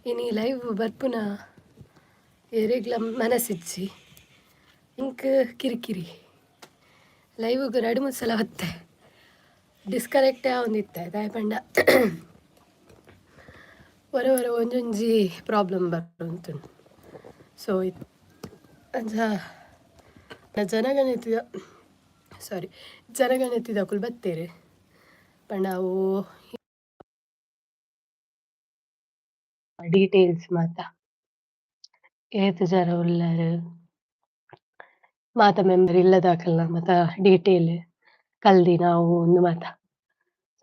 ಇನಿ ಲೈವ್ ಬರ್ಪುನ ಎರೆಗ್ಲ ಮನಸ್ಸಿಚ್ಚಿ ಇಂಕ್ ಕಿರಿಕಿರಿ ಲೈವ್ಗೆ 2-3 ಸಲ ಹೊತ್ತೆ ಡಿಸ್ಕನೆಕ್ಟೇ ಆವೊಂದಿತ್ತೆ ದಾಯೆ ಪಂಡ ಹೊರ ಒಂಜೊಂಜಿ ಪ್ರಾಬ್ಲಮ್ ಬರುಂತುಂಡು. ಸೊ ಅಂಚ ಜನಗಣತಿದ ಅಕುಲು ಬತ್ತೇರು ಪಂಡ ಅವು ಡೀಟೇಲ್ಸ್ ಮಾತ ಏತ್ ಜರ ಉಳ್ಳಾರು ಮಾತ ಮೆಂಬರ್ ಇಲ್ಲದಾಕಲ್ನ ಮಾತ ಡೀಟೇಲ್ ಕಲ್ದಿ ನಾವು ಒಂದು ಮಾತ.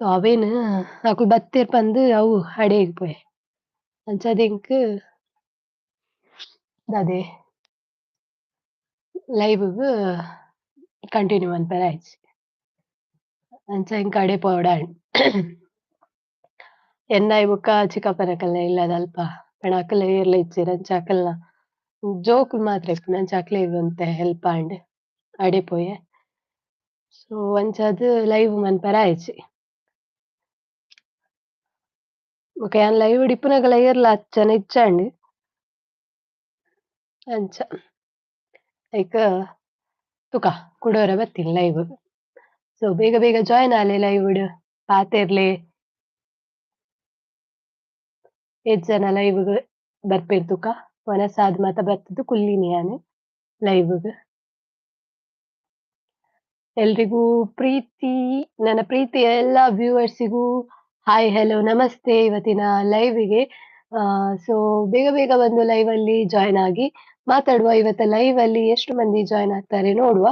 ಸೊ ಅವೇನು ಅಕುಲು ಬತ್ತೇರ್ ಪಂದ್ ಅವು ಅಡೇಗ್ ಪೋಯೆ ಅಂಚಾದ್ ದಾದೆ ಲೈವ್‌ಗ್ ಕಂಟಿನ್ಯೂ ಮನ್ಪರೆ ಆಯ್ಚಿ ಅಂಚ ಇಂಕ್ ಅಡೆ ಪೋವಡಾಂಡ್ ಎನ್ನಾಯ್ ಬೊಕ್ಕ ಚಿಕ್ಕಪ್ಪನಕಲ್ನ ಇಲ್ಲದ ಅಲ್ಪ ಪಂಡ ಅಕಲ್ನ ಏರ್ಲ ಇಜ್ಜೆರ್ ಅಂಚ ಅಕಲ್ನ ಜೋಕುಲು ಮಾತ್ರ ಇಪ್ಪುಂಡು ಅಂಚ ಅಕ್ಲೆಗ್ ಒಂತೆ ಹೆಲ್ಪ್ ಆಂಡ್ ಅಡೆ ಪೋಯೆ. ಸೊ ಅಂಚಾದ್ ಲೈವ್ ಮನ್ಪರೆ ಆಯ್ಚಿ ಬೊಕ ಯಾನ್ ಲೈವ್ ಡ್ ಇಪ್ಪುನಕಲ್ನ ಏರ್ಲ ಹತ್ತು ಜನ ಇಜ್ಜಾಂಡ್ ಅಂಚ ಐಕ್ ತುಕ ಕುಡೋರೆ ಬತ್ತಿನ ಲೈವ್. ಸೊ ಬೇಗ ಬೇಗ ಜಾಯಿನ್ ಆಲೆ ಲೈವ್ ಡ್ ಪಾತೆರ್ಲೆ ಏತ್ ಜನ ಲೈವ್‌ಗ್ ಬರ್ಪೇರ್ ತುಕ ವನಸಾದ್ ಮಾತ ಬತ್ತುದು ಕುಲ್ಲಿನಿ ಯಾನ್ ಲೈವ್‌ಗ್. ಎಲ್ರಿಗೂ ನನ್ನ ಪ್ರೀತಿಯ ಎಲ್ಲ ವ್ಯೂವರ್ಸಿಗೂ ಹಾಯ್ ಹೆಲೋ ನಮಸ್ತೆ ಇವತ್ತಿನ ಲೈವ್‌ಗೆ. ಸೊ ಬೇಗ ಬೇಗ ಬಂದು ಲೈವಲ್ಲಿ ಜಾಯಿನ್ ಆಗಿ ಮಾತಾಡುವ. ಇವತ್ತು ಲೈವಲ್ಲಿ ಎಷ್ಟು ಮಂದಿ ಜಾಯಿನ್ ಆಗ್ತಾರೆ ನೋಡುವ.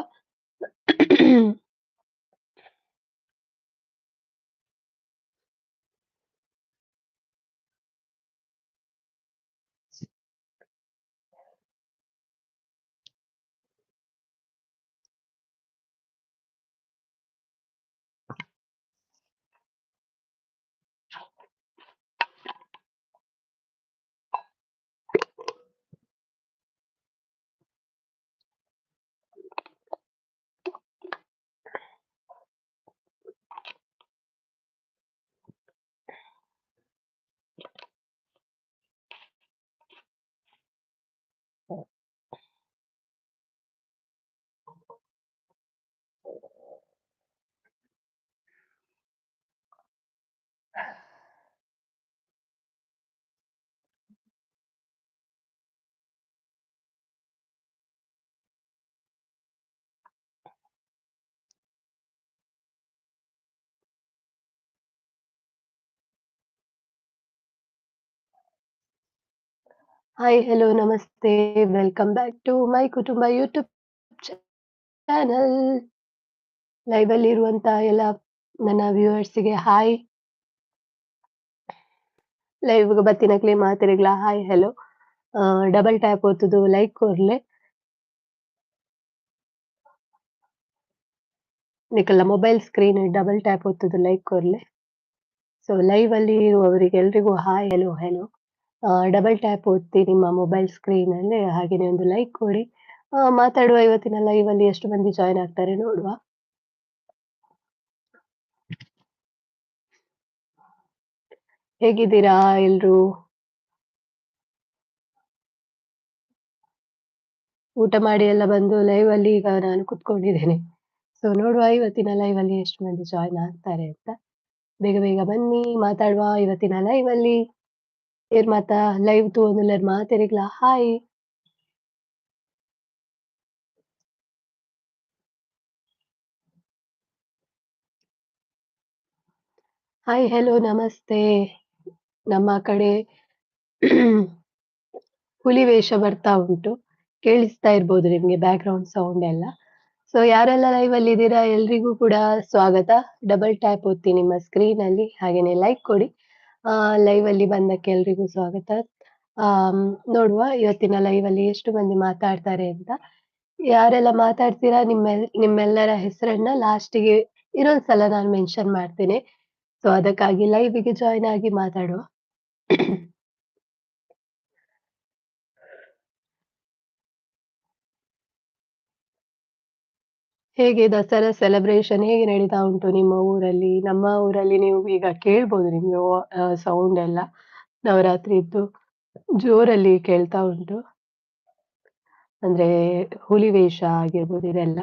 ಹಾಯ್ ಹೆಲೋ ನಮಸ್ತೆ welcome back to my Kutumba YouTube channel. ಲೈವಲ್ಲಿ ಇರುವಂತ ಎಲ್ಲ ನನ್ನ ವ್ಯೂವರ್ಸಿಗೆ ಹಾಯ್. ಲೈವ್‌ಗ್ ಬತ್ತಿನಕ್ಲೆ ಮಾತೆರೆಗ್ಲ ಹಾಯ್ ಹೆಲೋ ಡಬಲ್ ಟ್ಯಾಪ್ ಒತ್ತುದು ಲೈಕ್ ಕೊರ್ಲೆ ನಿಕಲ್ನ ಮೊಬೈಲ್ ಸ್ಕ್ರೀನ್ ಡಬಲ್ ಟ್ಯಾಪ್ ಒತ್ತುದು ಲೈಕ್ ಕೊರ್ಲೆ. ಸೊ ಲೈವಲ್ಲಿ ಇರುವವರಿಗೆ ಎಲ್ರಿಗೂ hi hello hello. Double tap ಒತ್ತಿ ನಿಮ್ಮ ಮೊಬೈಲ್ ಸ್ಕ್ರೀನಲ್ಲಿ ಹಾಗೇನೆ ಒಂದು ಲೈಕ್ ಕೊಡಿ. ಮಾತಾಡುವ ಇವತ್ತಿನ ಲೈವಲ್ಲಿ ಎಷ್ಟು ಮಂದಿ ಜಾಯಿನ್ ಆಗ್ತಾರೆ ನೋಡುವ. ಹೇಗಿದ್ದೀರಾ ಎಲ್ರು? ಊಟ ಮಾಡಿ ಎಲ್ಲ ಬಂದು ಲೈವಲ್ಲಿ ಈಗ ನಾನು ಕುತ್ಕೊಂಡಿದ್ದೇನೆ. ಸೊ ನೋಡುವ ಇವತ್ತಿನ ಲೈವಲ್ಲಿ ಎಷ್ಟು ಮಂದಿ ಜಾಯಿನ್ ಆಗ್ತಾರೆ ಅಂತ. ಬೇಗ ಬೇಗ ಬನ್ನಿ ಮಾತಾಡುವ ಇವತ್ತಿನ ಲೈವಲ್ಲಿ. ಏರ್ ಮಾತ ಲೈವ್ ತೂವೊಂದುಲ್ಲೆರ್ ಮಾತೆರೆಗ್ಲ ಹಾಯ್. ಹಾಯ್ ಹೆಲೋ ನಮಸ್ತೆ. ನಮ್ಮ ಕಡೆ ಹುಲಿ ವೇಷ ಬರ್ತಾ ಉಂಟು. ಕೇಳಿಸ್ತಾ ಇರ್ಬೋದು ನಿಮ್ಗೆ ಬ್ಯಾಕ್‌ಗ್ರೌಂಡ್ ಸೌಂಡ್ ಎಲ್ಲ. ಸೊ ಯಾರೆಲ್ಲ ಲೈವಲ್ಲಿ ಇದ್ದೀರಾ ಎಲ್ರಿಗೂ ಕೂಡ ಸ್ವಾಗತ. ಡಬಲ್ ಟ್ಯಾಪ್ ಒತ್ತಿ ನಿಮ್ಮ ಸ್ಕ್ರೀನಲ್ಲಿ ಹಾಗೇನೆ ಲೈಕ್ ಕೊಡಿ. ಲೈವಲ್ಲಿ ಬಂದಕ್ಕೆ ಎಲ್ರಿಗೂ ಸ್ವಾಗತ. ನೋಡುವ ಇವತ್ತಿನ ಲೈವಲ್ಲಿ ಎಷ್ಟು ಮಂದಿ ಮಾತಾಡ್ತಾರೆ ಅಂತ. ಯಾರೆಲ್ಲ ಮಾತಾಡ್ತೀರಾ ನಿಮ್ಮೆಲ್ಲರ ಹೆಸರನ್ನ ಲಾಸ್ಟಿಗೆ ಇನ್ನೊಂದ್ ಸಲ ನಾನು ಮೆನ್ಷನ್ ಮಾಡ್ತೇನೆ. ಸೊ ಅದಕ್ಕಾಗಿ ಲೈವ್‌ಗೆ ಜಾಯಿನ್ ಆಗಿ ಮಾತಾಡುವ. ಹೇಗೆ ದಸರಾ ಸೆಲೆಬ್ರೇಷನ್ ಹೇಗೆ ನಡೀತಾ ಉಂಟು ನಿಮ್ಮ ಊರಲ್ಲಿ? ನಮ್ಮ ಊರಲ್ಲಿ ನೀವು ಈಗ ಕೇಳ್ಬೋದು ನಿಮ್ಗೆ ಸೌಂಡ್ ಎಲ್ಲ ನವರಾತ್ರಿದ್ದು. ಜೋರಲ್ಲಿ ಕೇಳ್ತಾ ಉಂಟು. ಅಂದ್ರೆ ಹುಲಿ ವೇಷ ಆಗಿರ್ಬೋದು ಇದೆಲ್ಲ.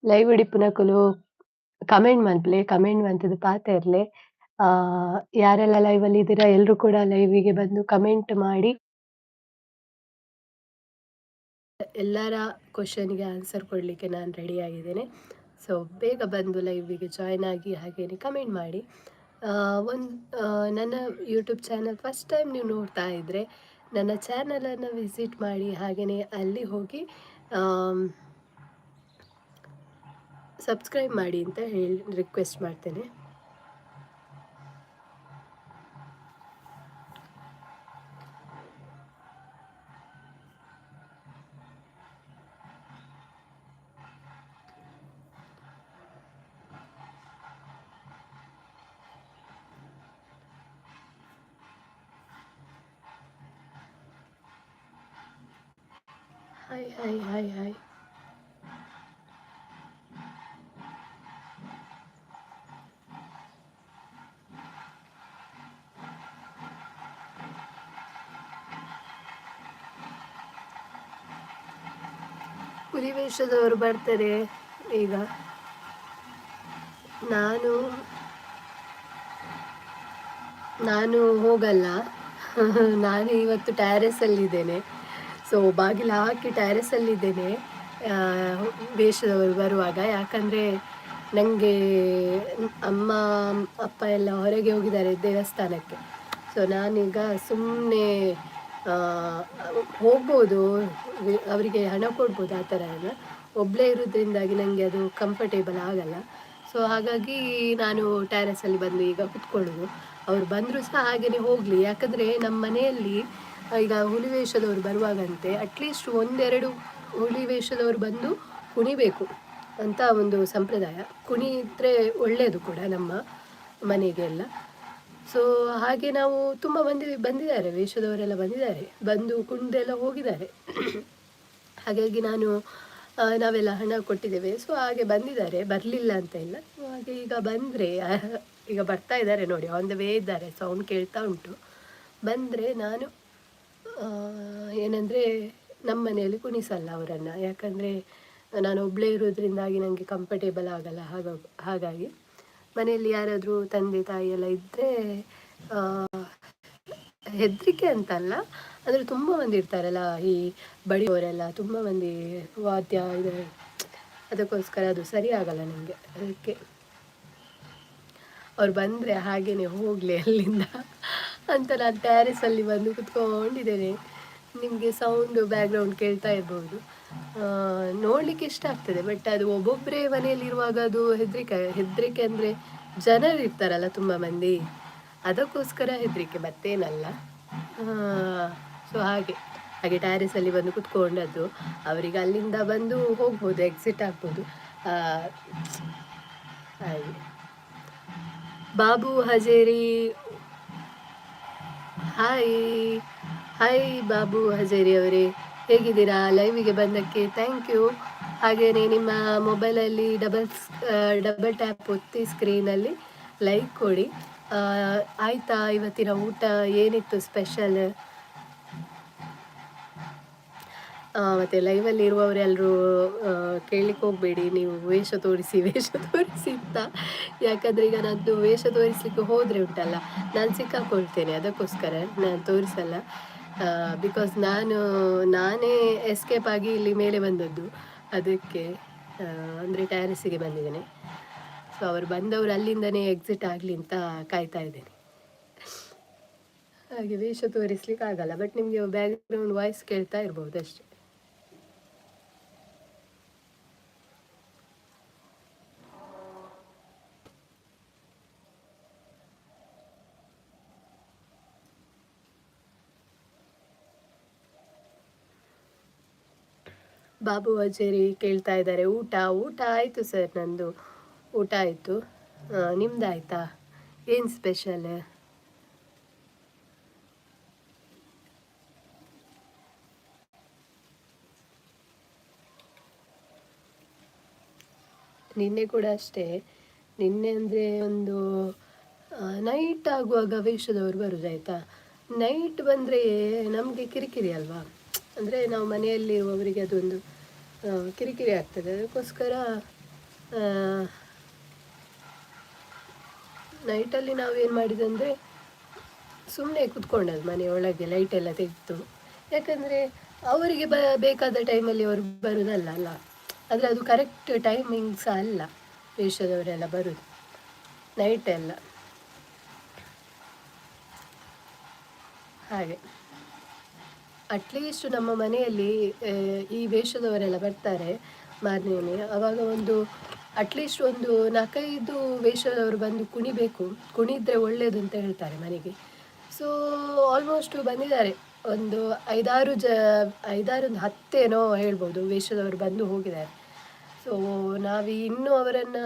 ಲೈವ್ ಇಡಿಪ್ಪುನಕುಲು ಕಮೆಂಟ್ ಮನ್ಪುಲೆ, ಕಮೆಂಟ್ ಮಂತುದು ಪಾತೆ ಇರ್ಲೆ. ಆ ಯಾರೆಲ್ಲ ಲೈವಲ್ಲಿ ಇದ್ದೀರಾ ಎಲ್ರೂ ಕೂಡ ಲೈವಿಗೆ ಬಂದು ಕಮೆಂಟ್ ಮಾಡಿ ಎಲ್ಲರ ಕ್ವೆಶ್ಚನ್‌ಗೆ ಆನ್ಸರ್ ಕೊಡ್ಲಿಕ್ಕೆ ನಾನು ರೆಡಿ ಆಗಿದ್ದೇನೆ. ಸೊ ಬೇಗ ಬಂದು ಲೈವಿಗೆ ಜಾಯಿನ್ ಆಗಿ ಹಾಗೇನೆ ಕಮೆಂಟ್ ಮಾಡಿ. ಒಂದು ನನ್ನ ಯೂಟ್ಯೂಬ್ ಚಾನಲ್ ಫಸ್ಟ್ ಟೈಮ್ ನೀವು ನೋಡ್ತಾ ಇದ್ದರೆ ನನ್ನ ಚಾನಲನ್ನು ವಿಸಿಟ್ ಮಾಡಿ, ಹಾಗೆಯೇ ಅಲ್ಲಿ ಹೋಗಿ ಸಬ್ಸ್ಕ್ರೈಬ್ ಮಾಡಿ ಅಂತ ಹೇಳಿ ರಿಕ್ವೆಸ್ಟ್ ಮಾಡ್ತೇನೆ. Hi hi hi hi. ಹುಲಿವೇಷದವರು ಬರ್ತಾರೆ ಈಗ. ನಾನು ಹೋಗಲ್ಲ. ನಾನು ಇವತ್ತು ಟ್ಯಾರೆಸಲ್ಲಿದ್ದೇನೆ. ಸೊ ಬಾಗಿಲು ಹಾಕಿ ಟ್ಯಾರೆಸಲ್ಲಿದ್ದೇನೆ ವೇಷದವರು ಬರುವಾಗ. ಯಾಕಂದರೆ ನನಗೆ ಅಮ್ಮ ಅಪ್ಪ ಎಲ್ಲ ಹೊರಗೆ ಹೋಗಿದ್ದಾರೆ ದೇವಸ್ಥಾನಕ್ಕೆ. ಸೊ ನಾನೀಗ ಸುಮ್ಮನೆ ಹೋಗ್ಬೋದು, ಅವರಿಗೆ ಹಣ ಕೊಡ್ಬೋದು, ಆ ಥರ ಎಲ್ಲ. ಒಬ್ಬಳೇ ಇರೋದ್ರಿಂದಾಗಿ ನನಗೆ ಅದು ಕಂಫರ್ಟೇಬಲ್ ಆಗಲ್ಲ. ಸೊ ಹಾಗಾಗಿ ನಾನು ಟ್ಯಾರೆಸಲ್ಲಿ ಬಂದು ಈಗ ಕುತ್ಕೊಳ್ಳೋದು. ಅವ್ರು ಬಂದರೂ ಸಹ ಹಾಗೆಯೇ ಹೋಗಲಿ. ಯಾಕಂದರೆ ನಮ್ಮ ಮನೆಯಲ್ಲಿ ಈಗ ಹುಲಿ ವೇಷದವರು ಬರುವಾಗಂತೆ ಅಟ್ಲೀಸ್ಟ್ ಒಂದೆರಡು ಹುಲಿ ವೇಷದವರು ಬಂದು ಕುಣಿಬೇಕು ಅಂತ ಒಂದು ಸಂಪ್ರದಾಯ. ಕುಣಿದ್ರೆ ಒಳ್ಳೆಯದು ಕೂಡ ನಮ್ಮ ಮನೆಗೆಲ್ಲ. ಸೊ ಹಾಗೆ ನಾವು ತುಂಬ ಮಂದಿ ಬಂದಿದ್ದಾರೆ, ವೇಷದವರೆಲ್ಲ ಬಂದಿದ್ದಾರೆ, ಬಂದು ಕುಣಿದೆಲ್ಲ ಹೋಗಿದ್ದಾರೆ. ಹಾಗಾಗಿ ನಾವೆಲ್ಲ ಹಣ ಕೊಟ್ಟಿದ್ದೇವೆ. ಸೊ ಹಾಗೆ ಬಂದಿದ್ದಾರೆ, ಬರಲಿಲ್ಲ ಅಂತ ಇಲ್ಲ. ಹಾಗೆ ಈಗ ಬಂದರೆ ಈಗ ಬರ್ತಾ ಇದ್ದಾರೆ ನೋಡಿ, ಆನ್ ದ ವೇ ಇದ್ದಾರೆ, ಸೌಂಡ್ ಕೇಳ್ತಾ ಉಂಟು. ಬಂದರೆ ನಾನು ಏನಂದರೆ ನಮ್ಮ ಮನೆಯಲ್ಲಿ ಕುಣಿಸಲ್ಲ ಅವರನ್ನು. ಯಾಕಂದರೆ ನಾನು ಒಬ್ಬಳೇ ಇರೋದ್ರಿಂದಾಗಿ ನನಗೆ ಕಂಫರ್ಟೇಬಲ್ ಆಗಲ್ಲ. ಹಾಗಾಗಿ ಮನೆಯಲ್ಲಿ ಯಾರಾದರೂ ತಂದೆ ತಾಯಿ ಎಲ್ಲ ಇದ್ದರೆ ಹೆದರಿಕೆ ಅಂತಲ್ಲ, ಅಂದರೆ ತುಂಬ ಮಂದಿ ಇರ್ತಾರಲ್ಲ ಈ ಬಡಿಯವರೆಲ್ಲ, ತುಂಬ ಮಂದಿ ವಾದ್ಯ ಇದೆ, ಅದಕ್ಕೋಸ್ಕರ ಅದು ಸರಿ ಆಗಲ್ಲ ನನಗೆ. ಅದಕ್ಕೆ ಅವ್ರು ಬಂದರೆ ಹಾಗೇ ಹೋಗಲಿ ಅಲ್ಲಿಂದ ಅಂತ ನಾನು ಟ್ಯಾರಿಸಲ್ಲಿ ಬಂದು ಕುತ್ಕೊಂಡಿದ್ದೇನೆ. ನಿಮಗೆ ಸೌಂಡು ಬ್ಯಾಕ್ಗ್ರೌಂಡ್ ಕೇಳ್ತಾ ಇರ್ಬೋದು. ನೋಡಲಿಕ್ಕೆ ಇಷ್ಟ ಆಗ್ತದೆ, ಬಟ್ ಅದು ಒಬ್ಬೊಬ್ಬರೇ ಮನೆಯಲ್ಲಿರುವಾಗ ಅದು ಹೆದರಿಕೆ ಅಂದರೆ ಜನರು ಇರ್ತಾರಲ್ಲ ತುಂಬ ಮಂದಿ, ಅದಕ್ಕೋಸ್ಕರ ಹೆದರಿಕೆ, ಮತ್ತೇನಲ್ಲ. ಸೊ ಹಾಗೆ ಟ್ಯಾರಿಸಲ್ಲಿ ಬಂದು ಕುತ್ಕೊಂಡದ್ದು. ಅವರಿಗೆ ಅಲ್ಲಿಂದ ಬಂದು ಹೋಗ್ಬೋದು, ಎಕ್ಸಿಟ್ ಆಗ್ಬೋದು ಹಾಗೆ. ಬಾಬು ಹಜೇರಿ, ಹಾಯ್ ಬಾಬು ಹಜೇರಿ ಅವರೇ, ಹೇಗಿದ್ದೀರಾ? ಲೈವಿಗೆ ಬಂದಕ್ಕೆ ಥ್ಯಾಂಕ್ ಯು. ಹಾಗೆಯೇ ನಿಮ್ಮ ಮೊಬೈಲಲ್ಲಿ ಡಬಲ್ ಟ್ಯಾಪ್ ಒತ್ತಿ ಸ್ಕ್ರೀನಲ್ಲಿ ಲೈಕ್ ಕೊಡಿ. ಆಯಿತಾ? ಇವತ್ತಿನ ಊಟ ಏನಿತ್ತು ಸ್ಪೆಷಲ್? ಮತ್ತು ಲೈವಲ್ಲಿ ಇರುವವರೆಲ್ಲರೂ ಕೇಳಲಿಕ್ಕೆ ಹೋಗಬೇಡಿ, ನೀವು ವೇಷ ತೋರಿಸಿ ಅಂತ. ಯಾಕಂದರೆ ಈಗ ನಾನು ವೇಷ ತೋರಿಸಲಿಕ್ಕೆ ಹೋದರೆ ಉಂಟಲ್ಲ, ನಾನು ಸಿಕ್ಕಾಕೊಳ್ತೇನೆ. ಅದಕ್ಕೋಸ್ಕರ ನಾನು ತೋರಿಸಲ್ಲ. ಬಿಕಾಸ್ ನಾನೇ ಎಸ್ಕೇಪ್ ಆಗಿ ಇಲ್ಲಿ ಮೇಲೆ ಬಂದದ್ದು. ಅದಕ್ಕೆ ಅಂದರೆ ಟ್ಯಾರಿಸಿಗೆ ಬಂದಿದ್ದೇನೆ. ಸೊ ಅವರು ಬಂದವರು ಅಲ್ಲಿಂದನೇ ಎಕ್ಸಿಟ್ ಆಗಲಿ ಅಂತ ಕಾಯ್ತಾ ಇದ್ದೇನೆ. ಹಾಗೆ ವೇಷ ತೋರಿಸ್ಲಿಕ್ಕೆ ಆಗಲ್ಲ, ಬಟ್ ನಿಮಗೆ ಬ್ಯಾಕ್ಗ್ರೌಂಡ್ ವಾಯ್ಸ್ ಕೇಳ್ತಾ ಇರ್ಬೋದು ಅಷ್ಟೇ. ಬಾಬು ಹಜೇರಿ ಕೇಳ್ತಾ ಇದ್ದಾರೆ ಊಟ ಆಯಿತು ಸರ್, ನಂದು ಊಟ ಆಯಿತು. ನಿಮ್ದಾಯ್ತಾ? ಏನು ಸ್ಪೆಷಲ್? ನಿನ್ನೆ ಕೂಡ ಅಷ್ಟೇ. ನಿನ್ನೆ ಅಂದರೆ ಒಂದು ನೈಟ್ ಆಗುವಾಗ ವೇಷದವರು ಬರುವುದಾಯ್ತಾ. ನೈಟ್ ಬಂದರೆ ನಮಗೆ ಕಿರಿಕಿರಿ ಅಲ್ವಾ, ಅಂದರೆ ನಾವು ಮನೆಯಲ್ಲಿ ಅವರಿಗೆ ಅದೊಂದು ಕಿರಿಕಿರಿ ಆಗ್ತದೆ. ಅದಕ್ಕೋಸ್ಕರ ನೈಟಲ್ಲಿ ನಾವೇನು ಮಾಡಿದಂದರೆ ಸುಮ್ಮನೆ ಕೂತ್ಕೊಂಡದ್ದು ಮನೆಯೊಳಗೆ ಲೈಟೆಲ್ಲ ತೆಗೆದು. ಯಾಕಂದರೆ ಅವರಿಗೆ ಬೇಕಾದ ಟೈಮಲ್ಲಿ ಅವರು ಬರೋದಲ್ಲ ಅಲ್ಲ, ಆದರೆ ಅದು ಕರೆಕ್ಟ್ ಟೈಮಿಂಗ್ ಸಹ ಅಲ್ಲ ವೇಷದವರೆಲ್ಲ ಬರೋದು ನೈಟೆಲ್ಲ. ಹಾಗೆ ಅಟ್ಲೀಸ್ಟ್ ನಮ್ಮ ಮನೆಯಲ್ಲಿ ಈ ವೇಷದವರೆಲ್ಲ ಬರ್ತಾರೆ ಮಾರನೇ, ಆವಾಗ ಒಂದು ಅಟ್ಲೀಸ್ಟ್ ಒಂದು 4-5 ವೇಷದವರು ಬಂದು ಕುಣಿಬೇಕು, ಕುಣಿದ್ರೆ ಒಳ್ಳೆಯದು ಅಂತ ಹೇಳ್ತಾರೆ ಮನೆಗೆ. ಸೊ ಆಲ್ಮೋಸ್ಟ್ ಬಂದಿದ್ದಾರೆ, ಒಂದು 5-6 ಒಂದು 10 ಏನೋ ಹೇಳ್ಬೋದು ವೇಷದವರು ಬಂದು ಹೋಗಿದ್ದಾರೆ. ಸೊ ಇನ್ನೂ ಅವರನ್ನು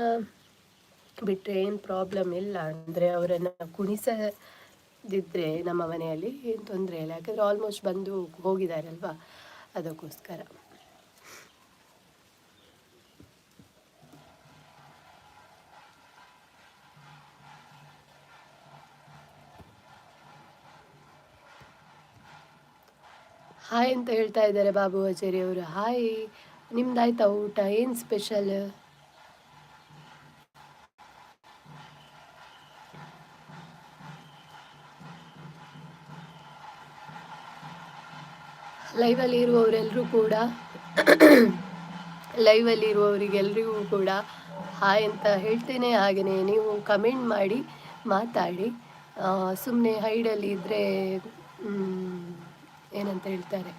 ಬಿಟ್ಟರೆ ಏನು ಪ್ರಾಬ್ಲಮ್ ಇಲ್ಲ, ಅಂದರೆ ಅವರನ್ನು ಕುಣಿಸದಿದ್ದರೆ ನಮ್ಮ ಮನೆಯಲ್ಲಿ ಏನು ತೊಂದರೆ ಇಲ್ಲ, ಯಾಕಂದರೆ ಆಲ್ಮೋಸ್ಟ್ ಬಂದು ಹೋಗಿದ್ದಾರಲ್ವಾ, ಅದಕ್ಕೋಸ್ಕರ. ಹಾಯ್ ಅಂತ ಹೇಳ್ತಾ ಇದ್ದಾರೆ ಬಾಬು ಆಚಾರ್ಯ ಅವರು. ಹಾಯ್, ನಿಮ್ದಾಯ್ತಾ ಊಟ? ಏನು ಸ್ಪೆಷಲ್? ಲೈವಲ್ಲಿ ಇರುವವರೆಲ್ಲರೂ ಕೂಡ ಲೈವಲ್ಲಿ ಇರುವವರಿಗೆಲ್ರಿಗೂ ಕೂಡ ಹಾಯ್ ಅಂತ ಹೇಳ್ತೇನೆ. ಹಾಗೆಯೇ ನೀವು ಕಮೆಂಟ್ ಮಾಡಿ ಮಾತಾಡಿ. ಸುಮ್ಮನೆ ಹೈಡಲ್ಲಿ ಇದ್ದರೆ ಏನಂತ ಹೇಳ್ತಾರೆ,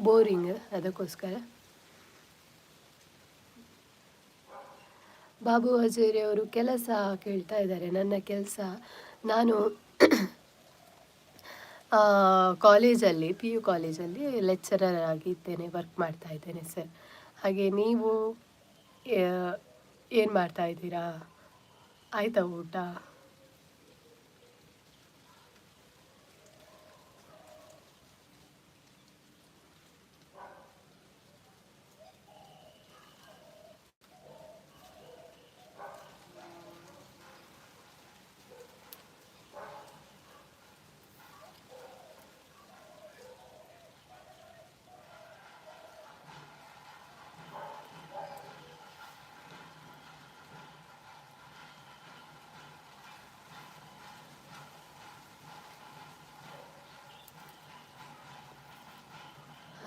ಬೋರಿಂಗ್, ಅದಕ್ಕೋಸ್ಕರ. ಬಾಬು ಹಜೇರಿ ಅವರು ಕೆಲಸ ಕೇಳ್ತಾ ಇದ್ದಾರೆ. ನನ್ನ ಕೆಲಸ, ನಾನು ಕಾಲೇಜಲ್ಲಿ PU ಕಾಲೇಜಲ್ಲಿ ಲೆಕ್ಚರರ್ ಆಗಿದ್ದೇನೆ, ವರ್ಕ್ ಮಾಡ್ತಾ ಇದ್ದೇನೆ ಸರ್. ಹಾಗೆ ನೀವು ಏನು ಮಾಡ್ತಾ ಇದ್ದೀರಾ? ಆಯಿತಾ ಊಟ?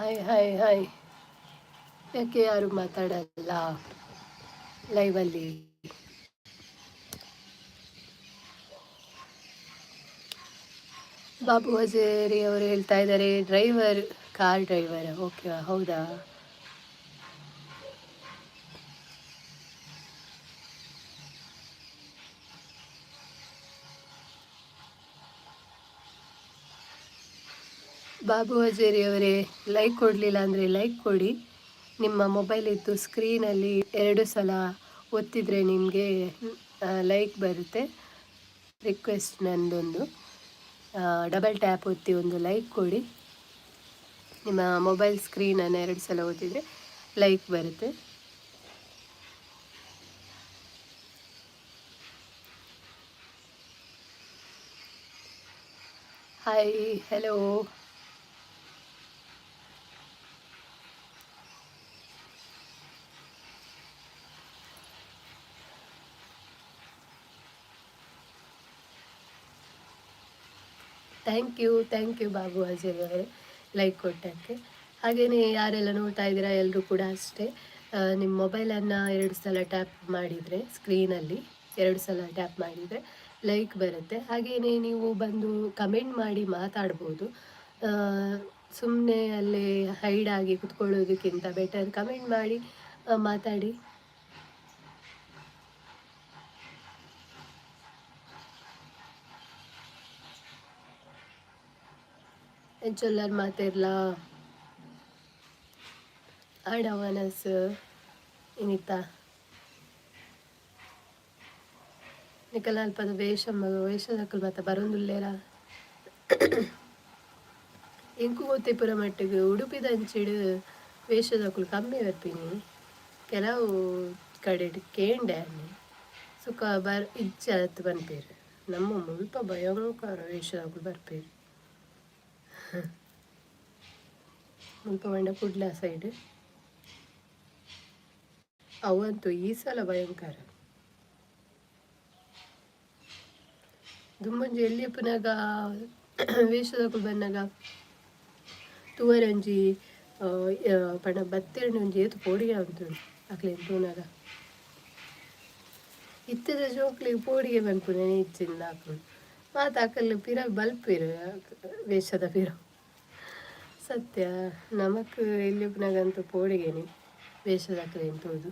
Hi hi hi. ಯಾಕೆ ಯಾರು ಮಾತಾಡಲ್ಲ ಲೈವಲ್ಲಿ? ಬಾಬು ಹಜೇರಿ ಅವರು ಹೇಳ್ತಾ ಇದ್ದಾರೆ ಡ್ರೈವರ್, ಕಾರ್ ಡ್ರೈವರ್. ಓಕೆ, ಹೌದಾ? ಬಾಬು ಹಜೇರಿ ಅವರೇ, ಲೈಕ್ ಕೊಡಲಿಲ್ಲ ಅಂದರೆ ಲೈಕ್ ಕೊಡಿ. ನಿಮ್ಮ ಮೊಬೈಲ್ ಇತ್ತು ಸ್ಕ್ರೀನಲ್ಲಿ 2 ಸಲ ಒತ್ತಿದರೆ ನಿಮಗೆ ಲೈಕ್ ಬರುತ್ತೆ. ರಿಕ್ವೆಸ್ಟ್ ನನ್ನದೊಂದು, ಡಬಲ್ ಟ್ಯಾಪ್ ಒತ್ತಿ ಒಂದು ಲೈಕ್ ಕೊಡಿ. ನಿಮ್ಮ ಮೊಬೈಲ್ ಸ್ಕ್ರೀನನ್ನು 2 ಸಲ ಒತ್ತಿದರೆ ಲೈಕ್ ಬರುತ್ತೆ. Hi, hello. Thank you Babu Ajay ಅವರೇ ಲೈಕ್ ಕೊಟ್ಟಕ್ಕೆ. ಹಾಗೆಯೇ ಯಾರೆಲ್ಲ ನೋಡ್ತಾ ಇದ್ದೀರಾ ಎಲ್ಲರೂ ಕೂಡ ಅಷ್ಟೇ, ನಿಮ್ಮ ಮೊಬೈಲನ್ನು 2 ಸಲ ಟ್ಯಾಪ್ ಮಾಡಿದರೆ, ಸ್ಕ್ರೀನಲ್ಲಿ 2 ಸಲ ಟ್ಯಾಪ್ ಮಾಡಿದರೆ ಲೈಕ್ ಬರುತ್ತೆ. ಹಾಗೆಯೇ ನೀವು ಬಂದು ಕಮೆಂಟ್ ಮಾಡಿ ಮಾತಾಡ್ಬೋದು. ಸುಮ್ಮನೆ ಅಲ್ಲೇ ಹೈಡಾಗಿ ಕುತ್ಕೊಳ್ಳೋದಕ್ಕಿಂತ ಬೆಟರ್ ಕಮೆಂಟ್ ಮಾಡಿ ಮಾತಾಡಿ. ಚೊಲ್ಲರ್ ಮಾತಿರ್ಲ ಆಡವನಸ್ ಇನ್ನಿತ್ತ ನಿಕಲ್ ಅಲ್ಪದ ವೇಷದಕ್ಕಲು ಮತ್ತೆ ಬರೊಂದುಲ್ಲೇರ ಎಂಕು ಗೊತ್ತಿಪುರ ಮಟ್ಟಿಗೆ ಉಡುಪಿದಂಚಿಡು ವೇಷದಕ್ಕಲು ಕಮ್ಮಿ ಬರ್ಪಿನಿ, ಕೆಲವು ಕಡೆ ಕೇಂಡೆ ಅನ್ನಿ ಸುಖ ಇಚ್ಛೆ ಆಯ್ತು ಬನ್ಪೇರು ನಮ್ಮ ಮುಲ್ಪ ಭಯಂಕರ ವೇಷಗಳು ಬರ್ಪೇರು ಮುಲ್ಪ ಮಂಡ ಕುಡ್ಲ ಸೈಡ್ ಅವಂತೂ ಈ ಸಲ ಭಯಂಕರ ದುಮ್ಮಂಜಿ ಎಲ್ಲಿಯಪ್ಪನಾಗ ವೇಷದಕ್ಕೂ ಬನ್ನಾಗ ತೂವರಂಜಿ ಪಣ ಬತ್ತೆರಡು ಒಂಜಿ ಏತು ಪೋಡಿಗೆ ಉಂಟು ಅಕ್ಲೆ ತೂನಾಗ ಇತ್ತದ ಜೋಕ್ಲಿಗೆ ಪೋಡಿಗೆ ಬಂತು ನೆನೆ ಇಚ್ಚಿಂದ ಹಾಕೊಂಡು ಮಾತು ಅಕ್ಕಲ್ಲಿ ಪಿರ ಬಲ್ಪಿರು ವೇಷದ ಪಿರ ಸತ್ಯ ನಮಕ್ ಎಲ್ಲಿಯಪ್ಪನಾಗಂತೂ ಪೋಡಿಗೆನೆ ವೇಷದ ಅಕ್ಲೆ ಎಂತೋದು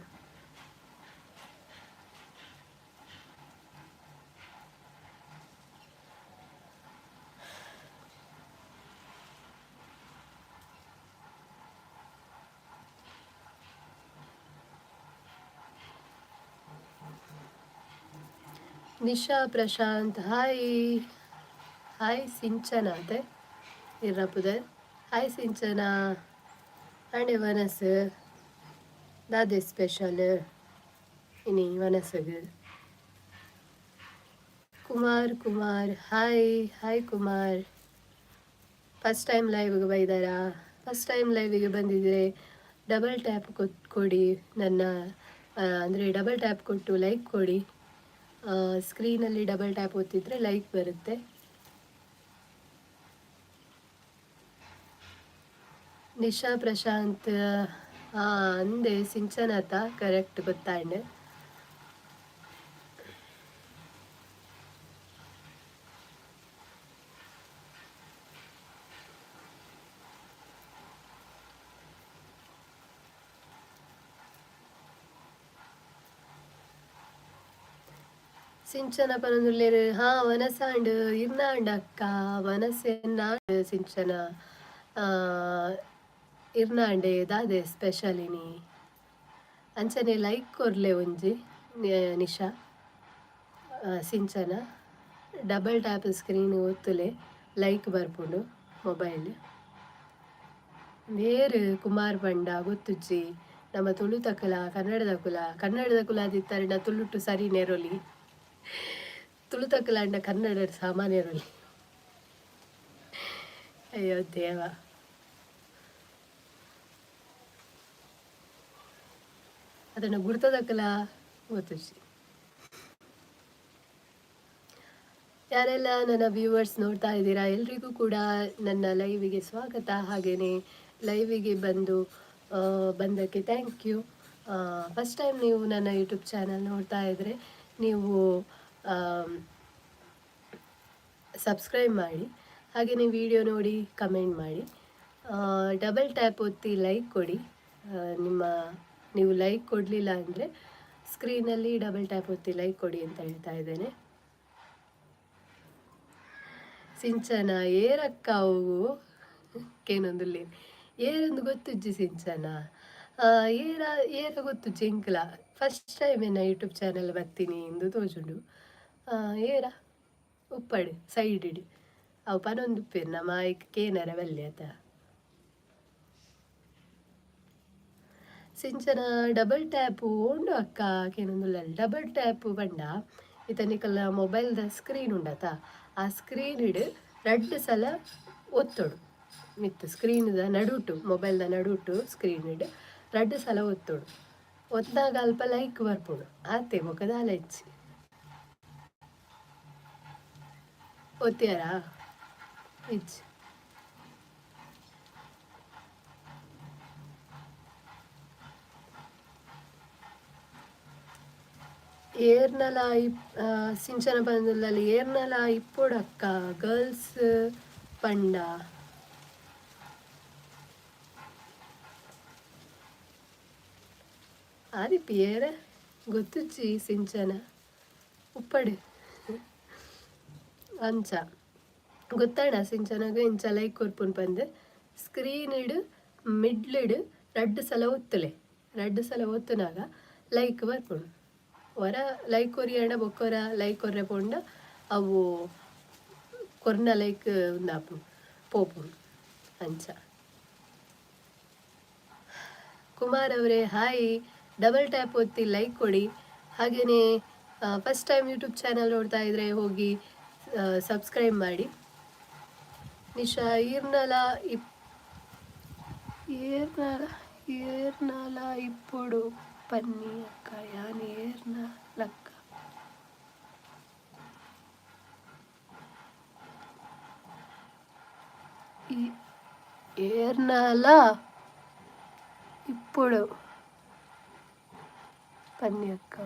ನಿಶಾ ಪ್ರಶಾಂತ್ ಹಾಯ್ ಹಾಯ್ ಸಿಂಚನ ಅದೇ ಇರ್ರಪ್ಪುದರ್ ಹಾಯ್ ಸಿಂಚನ ಆಂಡೆ ವನಸ್ ದಾದೆ ಸ್ಪೆಷಲ್ ಇನಿ ವನಸ್ಗೆ Kumar hi hi Kumar first time ಲೈವ್ಗೆ ಬೈದಾರಾ ಫಸ್ಟ್ ಟೈಮ್ ಲೈವಿಗೆ ಬಂದಿದ್ರೆ ಡಬಲ್ ಟ್ಯಾಪ್ ಕೊಡಿ ನನ್ನ ಅಂದರೆ ಡಬಲ್ ಟ್ಯಾಪ್ ಕೊಟ್ಟು ಲೈಕ್ ಕೊಡಿ ಸ್ಕ್ರೀನಲ್ಲಿ ಡಬಲ್ ಟ್ಯಾಪ್ ಒತ್ತಿದ್ರೆ ಲೈಕ್ ಬರುತ್ತೆ ನಿಶಾ ಪ್ರಶಾಂತ್ ಅಂದೆ ಸಿಂಚನತ ಕರೆಕ್ಟ್ ಗೊತ್ತಾಂಡ್ ಸಿಂಚನ ಪನೊಂದುಲ್ಲೆರ್ ವನಸಾಂಡ್ ಇರ್ನಾಂಡ್ ಅಕ್ಕ ವನಸೆನ್ನಾಂಡ್ ಸಿಂಚನ ಇರ್ನಾಂಡೆ ದಾದೆ ಸ್ಪೆಷಲ್ ಇನಿ ಅಂಚನೆ ಲೈಕ್ ಕೊರ್ಲೆ ಒಂಜಿ ನಿಶಾ ಸಿಂಚನ ಡಬಲ್ ಟ್ಯಾಪ್ ಸ್ಕ್ರೀನ್ ಒತ್ತುಲೆ ಲೈಕ್ ಬರ್ಪುಂಡು ಮೊಬೈಲ್ ನೇರು ಕುಮಾರ್ ಪಂಡ ಗೊತ್ತುಜ್ಜಿ ನಮ್ಮ ತುಳುತಕುಲ ಕನ್ನಡದ ಕುಲ ಆದಿತ್ತಾರೆ ನಾ ತುಳುಟು ಸರಿ ನೆರೊಲಿ ತುಳುತಕುಲ ಅಂಡ ಕನ್ನಡ ಸಾಮಾನ್ಯರೊಲಿ ಅಯ್ಯೋ ದೇವ ಅದನ್ನು ಗುರ್ತದಕಲ ಗೊತ್ತುಜ್ಜಿ ಯಾರೆಲ್ಲ ನನ್ನ ವ್ಯೂವರ್ಸ್ ನೋಡ್ತಾ ಇದ್ದೀರಾ ಎಲ್ರಿಗೂ ಕೂಡ ನನ್ನ ಲೈವಿಗೆ ಸ್ವಾಗತ ಹಾಗೆಯೇ ಲೈವಿಗೆ ಬಂದಕ್ಕೆ ಥ್ಯಾಂಕ್ ಯು ಫಸ್ಟ್ ಟೈಮ್ ನೀವು ನನ್ನ ಯೂಟ್ಯೂಬ್ ಚಾನಲ್ ನೋಡ್ತಾ ಇದ್ದರೆ ನೀವು ಸಬ್ಸ್ಕ್ರೈಬ್ ಮಾಡಿ ಹಾಗೆಯೇ ವಿಡಿಯೋ ನೋಡಿ ಕಮೆಂಟ್ ಮಾಡಿ ಡಬಲ್ ಟ್ಯಾಪ್ ಒತ್ತಿ ಲೈಕ್ ಕೊಡಿ ನೀವು ಲೈಕ್ ಕೊಡಲಿಲ್ಲ ಅಂದರೆ ಸ್ಕ್ರೀನಲ್ಲಿ ಡಬಲ್ ಟ್ಯಾಪ್ ಒತ್ತಿ ಲೈಕ್ ಕೊಡಿ ಅಂತ ಹೇಳ್ತಾ ಇದ್ದೇನೆ ಸಿಂಚನ ಏರಕ್ಕ ಅವು ಕೇನೊಂದುಲ್ಲೆ ಏರೊಂದು ಗೊತ್ತುಜ್ಜಿ ಸಿಂಚನ ಏರ ಗೊತ್ತುಜ್ಜಿ ಇಂಕ್ಲ ಫಸ್ಟ್ ಟೈಮ್ ಏನ ಯೂಟ್ಯೂಬ್ ಚಾನಲ್ ಬರ್ತೀನಿ ಎಂದು ತೋಜುಂಡು ಏರ ಉಪ್ಪಡು ಸೈಡ್ ಇಡು ಅವು ಪನೊಂದು ಉಪ್ಪೇರು ನಮ್ಮ ಕೇನರ ಬಲ್ಲೆ ಆತ ಸಿಂಚನ ಡಬಲ್ ಟ್ಯಾಪು ಉಂಡು ಅಕ್ಕ ಕೇನೊಂದುಲ್ಲ ಡಬಲ್ ಟ್ಯಾಪು ಬಂಡ ಇತನಿಕಲ್ಲ ಮೊಬೈಲ್ದ ಸ್ಕ್ರೀನ್ ಉಂಡತ ಆ ಸ್ಕ್ರೀನ್ ಇಡು 2 ಸಲ ಒತ್ತೊಡು ಮಿತ್ತು ಸ್ಕ್ರೀನ್ದ ನಡುಟು ಮೊಬೈಲ್ದ ನಡುಟು ಸ್ಕ್ರೀನ್ ಇಡು 2 ಸಲ ಒತ್ತೊಡು ಒತ್ತಾಗ ಅಲ್ಪ ಲೈಕ್ ಬರ್ಪುಡು ಆತೆ ಮೊಕದಾಲ ಹೆಚ್ಚಿ ಒತ್ತಿಯಾರಾ ಇಚ್ಚಿ ಏರ್ನಲ ಸಿಂಚನ ಪಂದುಲ್ಲಲ್ಲಿ ಏರ್ನಲ ಇಪ್ಪೊಡಕ್ಕ ಗರ್ಲ್ಸ್ ಪಂಡ ಆದಿಪ್ಪಿ ಏರ ಗೊತ್ತುಚ್ಚಿ ಸಿಂಚನ ಉಪ್ಪಡು ಅಂಚ ಗೊತ್ತಾಡ ಸಿಂಚನಾಗ ಇಂಚ ಲೈಕ್ ಕೊರ್ಪುನ್ ಪಂದು ಸ್ಕ್ರೀನ್ ಇಡು ಮಿಡ್ಲಿಡು 2 ಸಲ ಒತ್ತಲೆ 2 ಸಲ ಒತ್ತುನಾಗ ಲೈಕ್ ಬರ್ಪುಡು ಹೊರ ಲೈಕ್ ಕೊರಿಯಂಡ ಬೊಕ್ಕರ ಲೈಕ್ ಕೊರ್ರೆ ಪೋಂಡ ಅವು ಕೊರ್ನ ಲೈಕ್ ಉಂದಾಪು ಪೋಪುಡು ಅಂಚ ಕುಮಾರ್ ಅವರೇ ಹಾಯ್ ಡಬಲ್ ಟ್ಯಾಪ್ ಒತ್ತಿ ಲೈಕ್ ಕೊಡಿ ಹಾಗೆಯೇ ಫಸ್ಟ್ ಟೈಮ್ ಯೂಟ್ಯೂಬ್ ಚಾನಲ್ ನೋಡ್ತಾ ಇದ್ರೆ ಹೋಗಿ ಸಬ್ಸ್ಕ್ರೈಬ್ ಮಾಡಿ. ನಿಶಾ ఈర్నల ఈర్నల ఇప్పుడు పన్ని అక్క యాని ఈర్నలక్క ఈర్నల ఇప్పుడు పన్ని అక్క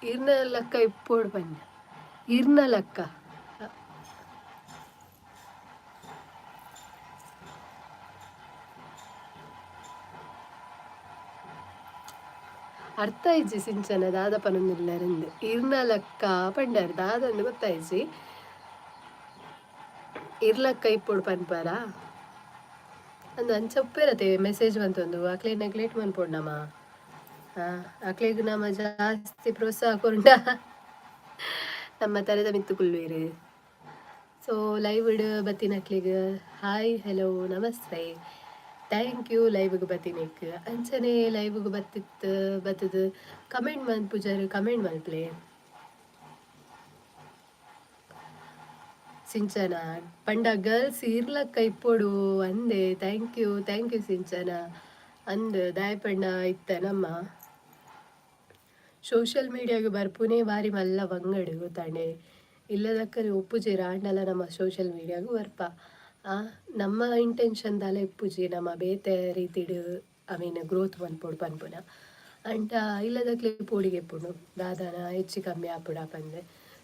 ఈర్నలక్క ఇప్పుడు పన్ని ఈర్నలక్క ಅರ್ಥ ಆಯ್ಜಿ ಸಿಂಚನ ದಾದ ಪನೊಂದುಲ್ಲರಿಂದ ಇರ್ನಲಕ್ಕ ಪಂಡಾರು ದಾದಂದು ಗೊತ್ತಾಯ್ಜಿ ಇರ್ಲಕ್ಕ ಇಪ್ಪೊಡು ಪನ್ಪಾರ ಅಂದು ಅಂಚ ಉಪ್ಪಿರತ್ತೆ ಮೆಸೇಜ್ ಬಂತೊಂದು ಅಕ್ಲೆ ನೆಗ್ಲೆಕ್ಟ್ ಮನ್ಪೊಂಡಮ್ಮ ಅಕ್ಲೆಗ್ ನಮ್ಮ ಜಾಸ್ತಿ ಪ್ರೋತ್ಸಾಹ ಕೊಂಡ ನಮ್ಮ ತರದ ಮಿತ್ತು ಕುಲ್ವೇರು. ಸೊ ಲೈವ್ ಇಡು ಬತ್ತಿನ ಅಕ್ಲೆಗ್ ಹಾಯ್ ಹಲೋ ನಮಸ್ತೆ ಥ್ಯಾಂಕ್ ಯು ಲೈವ್ಗೆ ಬತ್ತಿನಿಕ್ ಅಂಚನೆ ಲೈವ್ಗೆ ಬತ್ತದು ಕಮೆಂಟ್ ಮನ್ಪುಜರು ಕಮೆಂಟ್ ಮಲ್ಪ್ಲೆ ಸಿಂಚನ ಪಂಡ ಗರ್ಲ್ಸ್ ಇರ್ಲಕ್ಕ ಇಪ್ಪೊಡು ಅಂದೆ ಥ್ಯಾಂಕ್ ಯು ಸಿಂಚನ ಅಂದು ದಾಯಪಂಡ ಇತ್ತ ನಮ್ಮ ಸೋಷಿಯಲ್ ಮೀಡಿಯಾಗೆ ಬರ್ಪುನೇ ಬಾರಿ ಮಲ್ಲ ಬಂಗಡು ಗೊತ್ತಾಂಡೆ ಇಲ್ಲದಕ್ಕರೆ ಒಪ್ಪುಜಿ ರಾಂಡಲ ನಮ್ಮ ಸೋಷಿಯಲ್ ಮೀಡಿಯಾಗೂ ಬರ್ಪ ನಮ್ಮ ಇಂಟೆನ್ಷನ್ ದಾಲ ಇಪ್ಪುಜಿ ನಮ್ಮ ಬೇತೆ ರೀತಿಡು ಐ ಮೀನ್ ಗ್ರೋತ್ ಮನ್ಪೊಡು ಪನ್ಪುನ ಅಂಟ ಇಲ್ಲದಕ್ಲೆ ಪೋಡಿಗೆ ಎಪ್ಪುಡು ದಾದಾನ ಹೆಚ್ಚು ಕಮ್ಮಿ ಆಪುಡ ಪಂದೆ.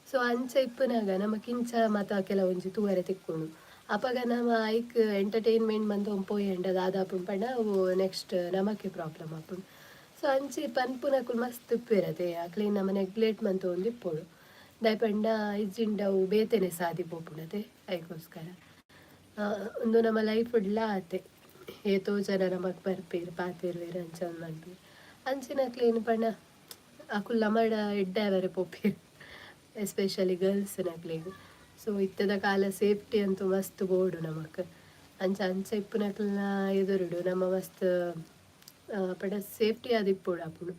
ಸೊ ಅಂಚ ಇಪ್ಪುನಾಗ ನಮ್ಮ ಕಿಂಚ ಮತ ಕೆಲವೊಂಜಿ ತೂವರೆ ತಿಕ್ಕೊಂಡು ಅಪಗ ನಮ್ಮ ಐಕ್ ಎಂಟರ್ಟೈನ್ಮೆಂಟ್ ಬಂದು ಪೋಯಂಡ ದಾದಾಪುನ್ ಪಂಡ ಅವು ನೆಕ್ಸ್ಟ್ ನಮಕ್ಕೆ ಪ್ರಾಬ್ಲಮ್ ಆಪುಂಡು. ಸೊ ಅಂಚಿ ಪನ್ಪುನಕುಲು ಮಸ್ತ್ ಉಪ್ಪಿರತೆ ಅಕ್ಲೆ ನಮ್ಮ ನೆಗ್ಲೆಕ್ಟ್ ಮಂತ್ ಒಂದು ಇಪ್ಪೋಡು ದಯಪಂಡ ಇಜ್ಜಿಂಡವು ಬೇತೆನೆ ಸಾದಿ ಪೋಪುಣತೆ ಅದಕ್ಕೋಸ್ಕರ ಒಂದು ನಮ್ಮ ಲೈಫ್ ಉಡ್ಲ ಆತೆ ಏತೋ ಜನ ನಮಗ್ ಬರ್ಪೇರು ಪಾತಿರ್ವೇರು ಅಂಚ ಒಂದು ಮಾಡ್ಬೇರು ಅಂಚಿನಕ್ಲೆ ಏನು ಪಂಡ ಅಕುಲ್ ನಮ್ಮಡ ಎಡ್ಡವರೆ ಪೋಪೇರು ಎಸ್ಪೆಷಲಿ ಗರ್ಲ್ಸ್ ನಕ್ಲೆಗ್. ಸೊ ಇತ್ತದ ಕಾಲ ಸೇಫ್ಟಿ ಅಂತೂ ಮಸ್ತ್ ಬೋಡು ನಮಕ್ ಅಂಚ ಇಪ್ಪುನಕ್ಲನ ಎದುರುಡು ನಮ್ಮ ಮಸ್ತ್ ಪಂಡ ಸೇಫ್ಟಿ ಅದು ಇಪ್ಪೋಡು ಅಪ್ಪುಡು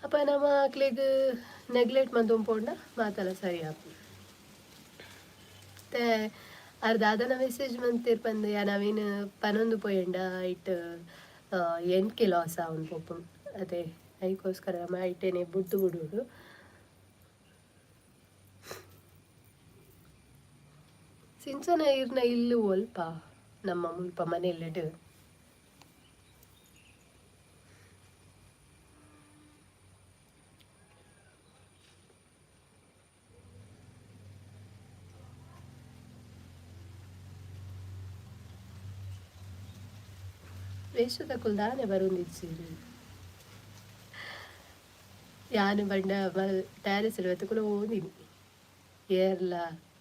ಅಪ್ಪ ನಮ್ಮ ಅಕ್ಲೆಗ್ ನೆಗ್ಲೆಕ್ಟ್ ಮಂತೊಂಪೋಂಡ ಮಾತಲ್ಲ ಸರಿ ಆಪುಂಡು. ಮತ್ತೆ ದಾದನ ಮೆಸೇಜ್ ಮಂತಿರ್ ಪಂದು ಯಾ ನಾವೇನು ಪನೊಂದು ಪೋಯಂಡ ಇಟ್ ಎಂಟ್ಕೆ ಲಾಸ್ ಆವನ್ ಪೋಪುಂಡು ಅದೇ ಅದಕ್ಕೋಸ್ಕರ ನಮ್ಮ ಐಟೇನೆ ಬುಡ್ದು ಬಿಡುವುದು. ಸಿಂಚನ ಇರ್ನ ಇಲ್ಲು ಒಲ್ಪ ನಮ್ಮ ಮುಲ್ಪ ಮನೆಯಲ್ಲಿಡು ವೇಷದ ಕುಲ್ದಾನೆ ಬರುಂದಿಚ್ಚಿರು ಯಾನು ಬಂಡ ಟ್ಯಾರಿಸ್ ಬತ್ತಕುಲು ಓದಿನಿ ಏರ್ಲ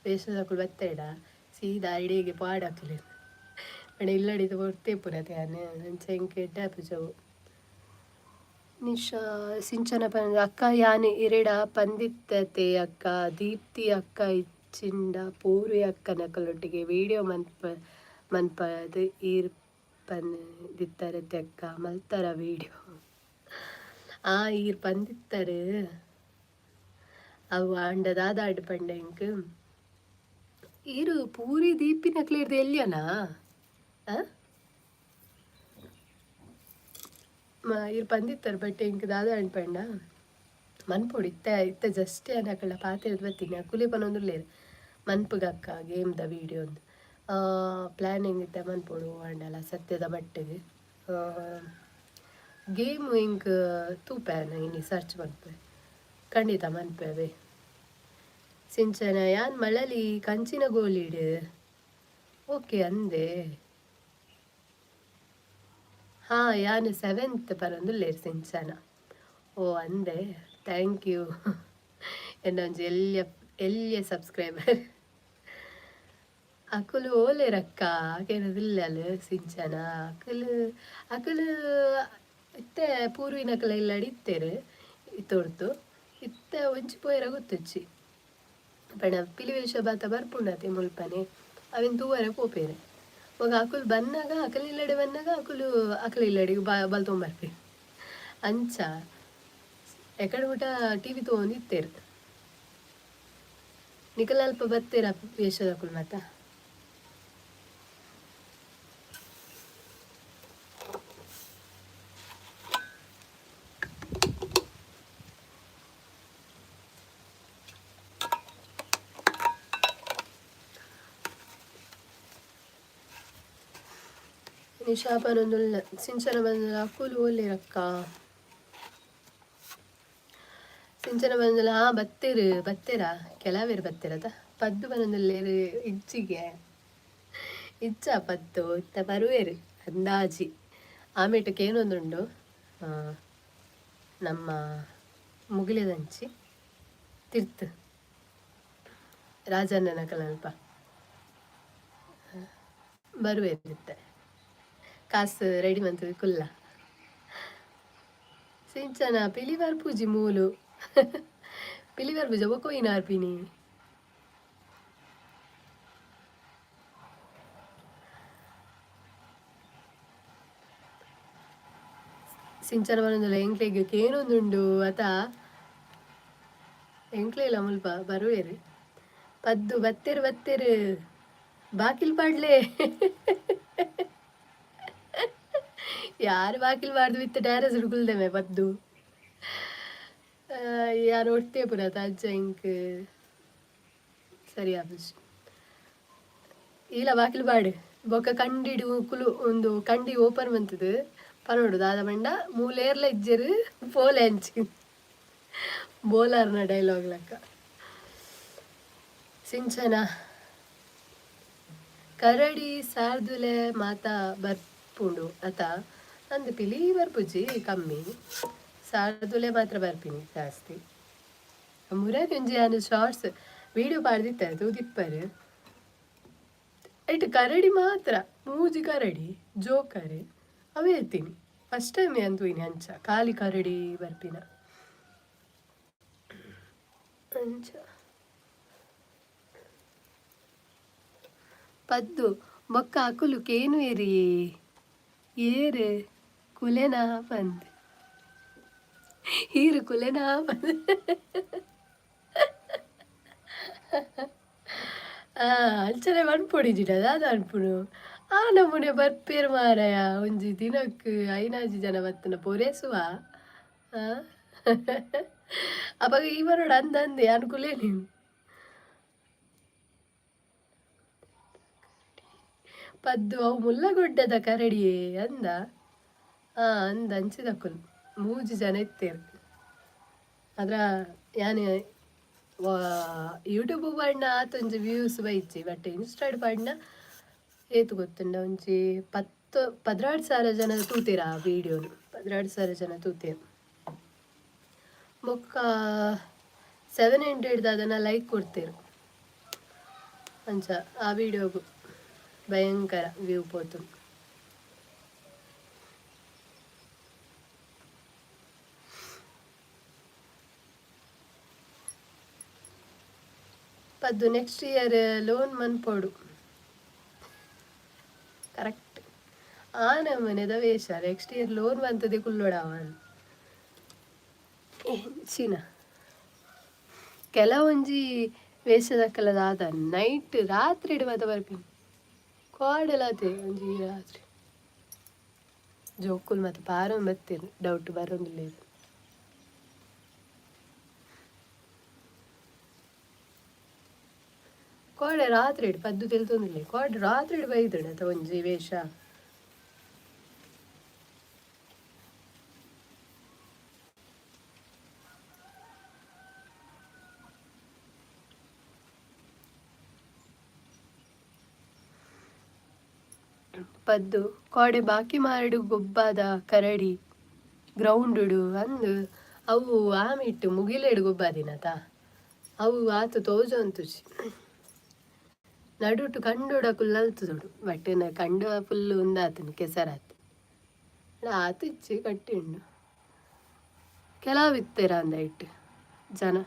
ವೇಷದ ಕುಲ್ ಬತ್ತೇಡ ಸೀದಾ ಐಡಿಗೆ ಪಾಡಾಕಲೆ ಬಣ್ಣ ಇಲ್ಲಡಿದು ಹೊರ್ತೇ ಪುರತೆ ಯಾನು ಅಂಚೆಂಕೆ ಟ್ಯಾಪುಜವು ನಿಶಾ ಸಿಂಚನ ಪಂದ ಅಕ್ಕ ಯಾನು ಇರೆಡ ಪಂದಿತ್ತತೆ ಅಕ್ಕ ದೀಪ್ತಿ ಅಕ್ಕ ಇಚ್ಚಿಂಡ ಪೂರ್ವಿ ಅಕ್ಕನ ಕಲ್ಲೊಟ್ಟಿಗೆ ವಿಡಿಯೋ ಮನ್ಪದು ಈರ್ ಪಂದಿತ್ತರತೆ ಅಕ್ಕ ಮಲ್ತರ ವಿಡಿಯೋ ಈರ್ ಪಂದಿತ್ತರು ಅವು ಅಂಡ ದಾದ ಆಡು ಪಂಡ ಇಂಕ್ ಈರು ಪೂರಿ ದೀಪಿನಕ್ಲೆ ಇರ್ದು ಎಲ್ಲಿಯನಾ ಈರು ಪಂದಿತ್ತಾರೆ ಬಟ್ ಇಂಕ್ ದಾದ ಅನ್ಪಂಡ ಮನ್ಪೊಡು ಇತ್ತ ಜಸ್ಟ್ ಅನ್ನಕಲ್ಲ ಪಾತೆ ಬತ್ತೀನಿ ಕುಲಿ ಪನೊಂದುಲ್ಲೇರು ಮನ್ಪುಗಕ್ಕ ಗೇಮ್ದ ವೀಡಿಯೋ ಒಂದು ಪ್ಲ್ಯಾನಿಂಗ್ ಇತ್ತ ಮನ್ಪೊಡು ಅಂಡಲ್ಲ ಸತ್ಯದ ಮಟ್ಟಿಗೆ ಗೇಮು ಇಂಕ್ ತೂಪ್ಯಾನ ಇನಿ ಸರ್ಚ್ ಮನ್ಪೆ ಖಂಡಿತ ಮನ್ಪೆ ಸಿಂಚನ ಯಾನ್ ಮಳಲಿ ಕಂಚಿನ ಗೋಲಿಡು ಓಕೆ ಅಂದೆ ಯಾನು 7th ಪರೊಂದುಲ್ಲೇರು ಸಿಂಚನ ಓ ಅಂದೆ ಥ್ಯಾಂಕ್ ಯು ಎನ್ನೊಂಜಿ ಎಲ್ಲಿಯ ಸಬ್ಸ್ಕ್ರೈಬರ್ ಅಕುಲು ಓಲೇರಕ್ಕ ಕೇನದಿಲ್ಲಲು ಸಿಂಚನ ಅಕುಲು ಇತ್ತೆ ಪೂರ್ವಿನಕಲ ಇಲ್ಲಡಿ ಇತ್ತೇರು ಇತ್ತೊಡ್ತು ಇತ್ತ ಒಂಚಿ ಪೋಯರ ಗೊತ್ತುಚ್ಚಿ ಪಂಡ ಪಿಲಿವೇಷ ಬಾತ ಬರ್ಪುಂಡತೆ ಮುಲ್ಪನೆ ಅವಿನ ತೂವರೆ ಪೋಪೇರೆ ಒಗ ಅಕುಲು ಬಂದಾಗ ಅಕಲಿಲ್ಲಡೆ ಬಂದಾಗ ಅಕಲಿಲ್ಲಡೆ ಬಲ್ತೊಂಬರ್ಪಿ ಅಂಚ ಎಕಡೆ ಊಟ ಟಿವಿ ತೊಗೊಂಡಿತ್ತೇರು ನಿಕಲ್ ಅಲ್ಪ ಬತ್ತೇರ ವೇಷದ ಅಕುಲ್ ಮತ್ತ ನಿಶಾಪನೊಂದುಲ್ಲ ಸಿಂಚನ ಬಂದಲ ಅಕುಲು ಓಲಿರಕ್ಕ ಸಿಂಚನ ಬಂದಲ ಬತ್ತೇರ ಕೆಲವೇರು ಬತ್ತೇರದ ಪದ್ದು ಬಂದಲ್ಲೇರು ಇಜ್ಜಿಗೆ ಇಜ್ಜ ಪದ್ದು ಇತ್ತ ಬರುವೇರು ಅಂದಾಜಿ ಆಮೇಟಕ್ಕೆ ಏನೊಂದುಂಡು ನಮ್ಮ ಮುಗಿಲೆದಂಚಿ ತಿರ್ತು ರಾಜಣ್ಣನ ಕಲಲ್ಪ ಬರುವೇರಿತ್ತೆ ಕಾಸು ರೆಡಿ ಮಂತದ ಕುಲ್ಲ ಸಿಂಚನ ಪಿಲಿವರ್ ಪೂಜಿ ಮೂಲು ಪಿಲಿವರ್ ಪೂಜ ಒಕ್ಕೋಯಿನ ಅರ್ಪಿನಿ ಸಿಂಚನ ಬರೋದಿಲ್ಲ ಎಂಕ್ಲೆಗೆ ಏನೊಂದುಂಡು ಅತ ಎಂಕ್ಲೆ ಇಲ್ಲ ಮುಲ್ಪ ಬರುವೇರು ಪದ್ದು ಬತ್ತೇರು ಬಾಕಿಲ್ ಪಾಡ್ಲೆ ಯಾರು ಬಾಕಿಲ್ ಮಾಡ್ದು ಬಿತ್ತು ಟ್ಯಾರಸ್ ಹುಡುಗುಲ್ದೇವೆ ಪದ್ದು ಯಾರು ಒಟ್ಟೆ ಪುರತ ಅಜ್ಜ ಇಂಕ್ ಸರಿ ಆಪುಜಿ ಇಲ್ಲ ಬಾಕಿಲ್ ಪಾಡು ಬೊಕ್ಕ ಕಂಡಿಡು ಕುಲು ಒಂದು ಕಂಡಿ ಓಪನ್ ಬಂತದು ಪನೋಡು ದಾದ ಬಂಡ ಮೂಲೇರ್ಲ ಇಜ್ಜರು ಪೋಲೆ ಹಂಚಿ ಬೋಲಾರ್ನ ಡೈಲಾಗ್ ಲೆಕ್ಕ ಸಿಂಚನ ಕರಡಿ ಸಾರ್ದುಲೆ ಮಾತಾ ಬರ್ಪುಂಡು ಅತ ಅಂದು ಪಿಲಿ ಬರ್ಪುಜಿ ಕಮ್ಮಿ ಸಾರ್ದುಲೆ ಮಾತ್ರ ಬರ್ಪಿನಿ ಜಾಸ್ತಿ ಮುರಾಗಿ ಒಂಜಿ ನಾನು ಶಾರ್ಟ್ಸ್ ವಿಡಿಯೋ ಪಾಡ್ದಿತ್ತ ತೂದಿಪ್ಪರು ಐಟು ಕರಡಿ ಮಾತ್ರ ಮೂಜಿ ಕರಡಿ ಜೋಕರೆ ಅವೇ ಎತ್ತೀನಿ ಫಸ್ಟ್ ಟೈಮ್ ಅಂತುವಿನಿ ಅಂಚ ಖಾಲಿ ಕರಡಿ ಬರ್ಪಿನ ಅಂಚ ಪದ್ದು ಬೊಕ್ಕ ಅಕುಲು ಕೇನು ಏರಿ ಏರು ಕುಲೆನಾ ಬಂದ್ ಈರು ಕುಲೆನಾ ಬಂದ್ ಅಂಚನೆ ಮನ್ಪೊಡಿಜಿಡ ಅದು ಅನ್ಪುಡು ಆ ನಮ್ಮನೆ ಬರ್ಪೇರು ಮಾರಾಯ ಒಂಜಿ ದಿನಕ್ಕೆ 5 ಜನ ಬತ್ತನ ಪೊರೇಸುವ ಅವಾಗ ಇವರೋಡು ಅಂದೆ ಅನ್ಕುಲೇ ನೀವು ಪದ್ದು ಅವು ಮುಲ್ಲಗೊಡ್ಡದ ಕರಡಿಯೇ ಅಂದ ಅಂದ ಅಂಚಿದಕ್ಕುಲು 3 ಜನ ಇತ್ತೇರು ಅದ್ರ ಯಾನೆ ಯೂಟ್ಯೂಬ್ ಪಾಡ್ನ ಆತೊಂಜಿ ವ್ಯೂಸ್ ಬೈಚಿ ಬಟ್ ಇನ್ಸ್ಟಾಡ್ ಪಾಡ್ನ ಏತು ಗೊತ್ತುಂಡ ಒಂಜಿ 16,000 ಜನ ತೂತೇರ ಆ ವಿಡಿಯೋನು 16,000 ಜನ ತೂತೇರು ಬೊಕ್ಕ 700 ದಾದನ ಲೈಕ್ ಕೊಡ್ತೇರು ಅಂಚ ಆ ವಿಡಿಯೋಗು ಭಯಂಕರ ವ್ಯೂ ಪೋತು ಪದ್ದು ನೆಕ್ಸ್ಟ್ ಇಯರ್ ಲೋನ್ ಮನ್ಪೋಡು ಕರೆಕ್ಟ್ ಆ ನಮ್ಮನೆದ ವೇಷ ನೆಕ್ಸ್ಟ್ ಇಯರ್ ಲೋನ್ ಬಂತದೆ ಕುಲ್ಲೋಡವನ್ ಹೆಚ್ಚಿನ ಕೆಲವೊಂಜಿ ವೇಷದಕ್ಕಲ್ಲದ ಆದ ನೈಟ್ ರಾತ್ರಿ ಇಡುವದ ಬರ್ಪಿನಿ ಕಾಡಲಾತೆ ಒಂಜಿ ರಾತ್ರಿ ಜೋಕುಲ್ ಮತ್ತೆ ಪಾರ ಬತ್ತೇನೆ ಡೌಟ್ ಬರೋದಿಲ್ಲ ಇದು ಕೋಡೆ ರಾತ್ರಿ ಇಡು ಪದ್ದು ತಿಳ್ತೊಂದಿಲ್ಲ ಕೋಡೆ ರಾತ್ರಿ ಇಡು ಬೈದಣ ಅಥವಾ ಒಂಜಿ ವೇಷ ಪದ್ದು ಕೋಡೆ ಬಾಕಿ ಮಾರಡು ಗೊಬ್ಬಾದ ಕರಡಿ ಗ್ರೌಂಡುಡು ಅಂದು ಅವು ಆಮಿಟ್ಟು ಮುಗಿಲೇಡು ಗೊಬ್ಬಾದಿನತ ಅವು ಆತು ತೋಜಂತುಜಿ ನಡುಟು ಕಂಡೋಡ ಕುಲ್ಲಲ್ತುದುಡು ಬಟ್ ಕಂಡು ಫುಲ್ಲು ಉಂದಾತನು ಕೆಸರಾತು ಆತು ಇಚ್ಚಿ ಕಟ್ಟಿಂಡು ಕೆಲವಿತ್ತೇರ ಅಂದ ಇಟ್ಟು ಜನ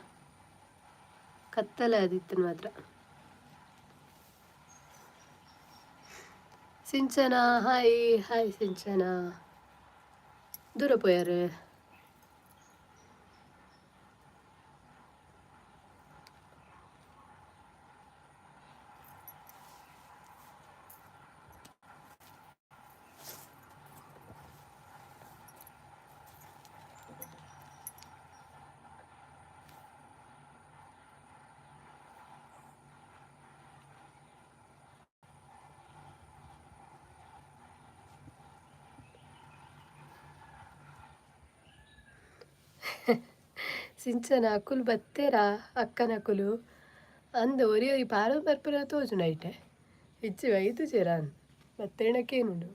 ಕತ್ತಲೆ ಆದಿತ್ತನು ಮಾತ್ರ ಸಿಂಚನ ಹಾಯ್ ಹಾಯ್ ಸಿಂಚನ ದೂರ ಪೋಯಾರು ಸಿಂಚನ ಅಕುಲು ಬತ್ತೇರಾ ಅಕ್ಕನ ಅಕುಲು ಅಂದು ಒರಿ ಒರಿ ಪಾರ ಬರ್ಪುರ ತೋಜು ನೈಟೆ ಇಚ್ಚಿ ವೈದು ಚೇರಾನ್ ಬತ್ತೇಣಕ್ಕೇನುಂಡು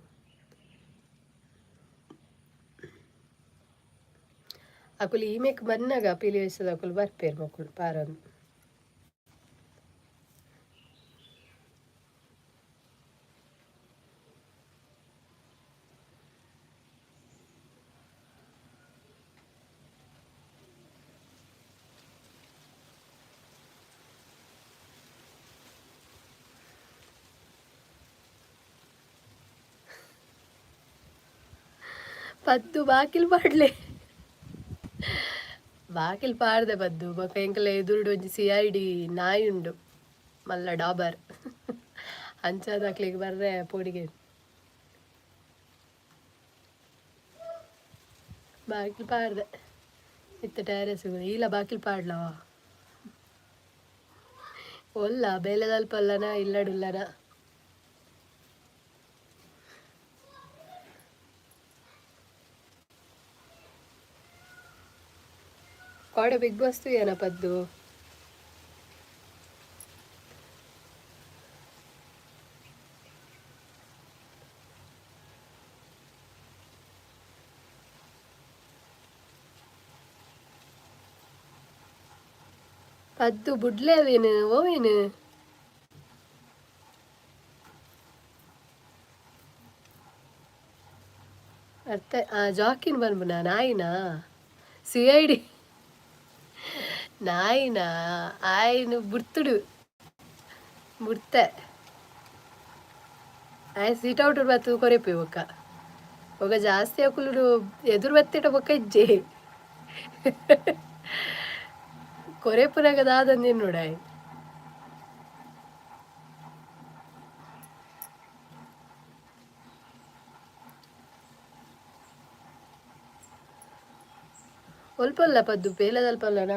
ಅಕುಲು ಈಮೆಕ್ ಬನ್ನಗ ಪಿಲಿ ವಯಸ್ಸದ ಅಕುಲು ಬರ್ಪೇರು ಮಕ್ಕಳು ಪಾರನು ಪದ್ದು ಬಾಕಿಲ್ ಪಾಡ್ಲೆ ಬಾಕಿಲ್ ಪಾಡ್ದೆ ಪದ್ದು ಬೊಕ ಎಂಕಲ ಎದುರುಡು ಒಂಜಿ CID ನಾಯಿ ಉಂಡು ಮಲ್ಲ ಡಾಬರ್ ಅಂಚಾದಾಕ್ಲಿಗೆ ಬರ್ರೆ ಪೋಡಿಗೆ ಬಾಕಿಲ್ ಪಾಡ್ದೆ ಇತ್ತ ಟೆರೆಸ್ ಈಲ ಬಾಕಿಲ್ ಪಾಡ್ಲವ ಒಲ್ಲ ಬೇಲೆದಲ್ಪಲ್ಲನ ಇಲ್ಲಡುಲ್ಲನ ಕಾಡ ಬಿಗ್ ಬಾಸ್ ಏನ ಪದ್ದು ಪದ್ದು ಬುಡ್ಲೇವೇನು ಓವೇನು ಅರ್ಥ ಜಾಕಿನ್ ಬಂದ್ಬುನ ನಾಯಿನಾ CID ನಾಯಿನಾ ಆಯ್ನು ಬುಡ್ತುಡು ಬುಡ್ತೆ ಆಯ್ ಸೀಟ್ ಔಟ್ ಬತ್ತು ಕೊರೆಪಿ ಒಕ್ಕ ಒಗ ಜಾಸ್ತಿ ಅಕುಲು ಎದುರು ಬತ್ತಿಟ ಬೊಕ್ಕ ಇಜ್ಜೆ ಕೊರೆಪುನಾಗ ದಾದಂದಿನ್ ನೋಡಾಯ್ ಒಲ್ಪಲ್ಲ ಪದ್ದು ಬೇಲದಲ್ಪಲ್ಲನ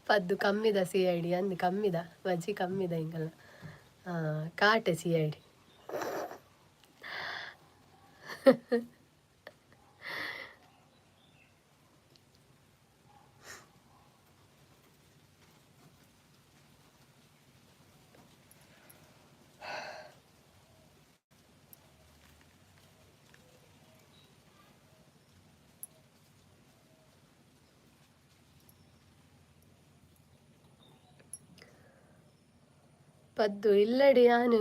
ಪದ್ದು ಕಮ್ಮಿದ CID ಅಂದು ಕಮ್ಮಿದ ವಜ್ಜಿ ಕಮ್ಮಿದ ಹಿಂಗಲ್ಲ ಕಾಟೆ CID ಪದ್ದು ಇಲ್ಲಡಿ ಯಾನು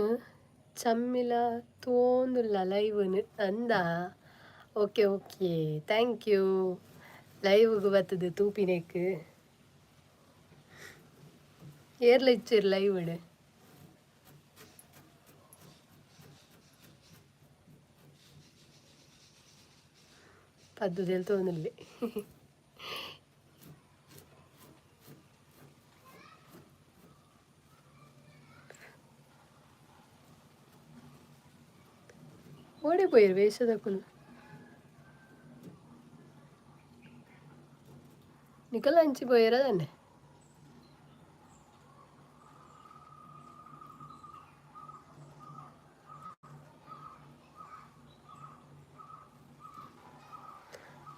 ಚಮ್ಮಿಲ ತೋಂದುಲ್ಲ ಲೈವ್ನು ಅಂದ ಓಕೆ ಓಕೆ ಥ್ಯಾಂಕ್ ಯು ಲೈವ್ಗೆ ಬರ್ತದೆ ತೂಪಿನೇಕ್ ಏರ್ಲ ಇಚ್ಚಿರ್ ಲೈವ್ ಪದ್ದು ತೋಂದಿಲ್ಲ ಓಡಿಪೋಯಿರು ವೇಷದ ಕುಲ್ ನಿಕಲ ಹಂಚಿ പോയരാ തന്നെ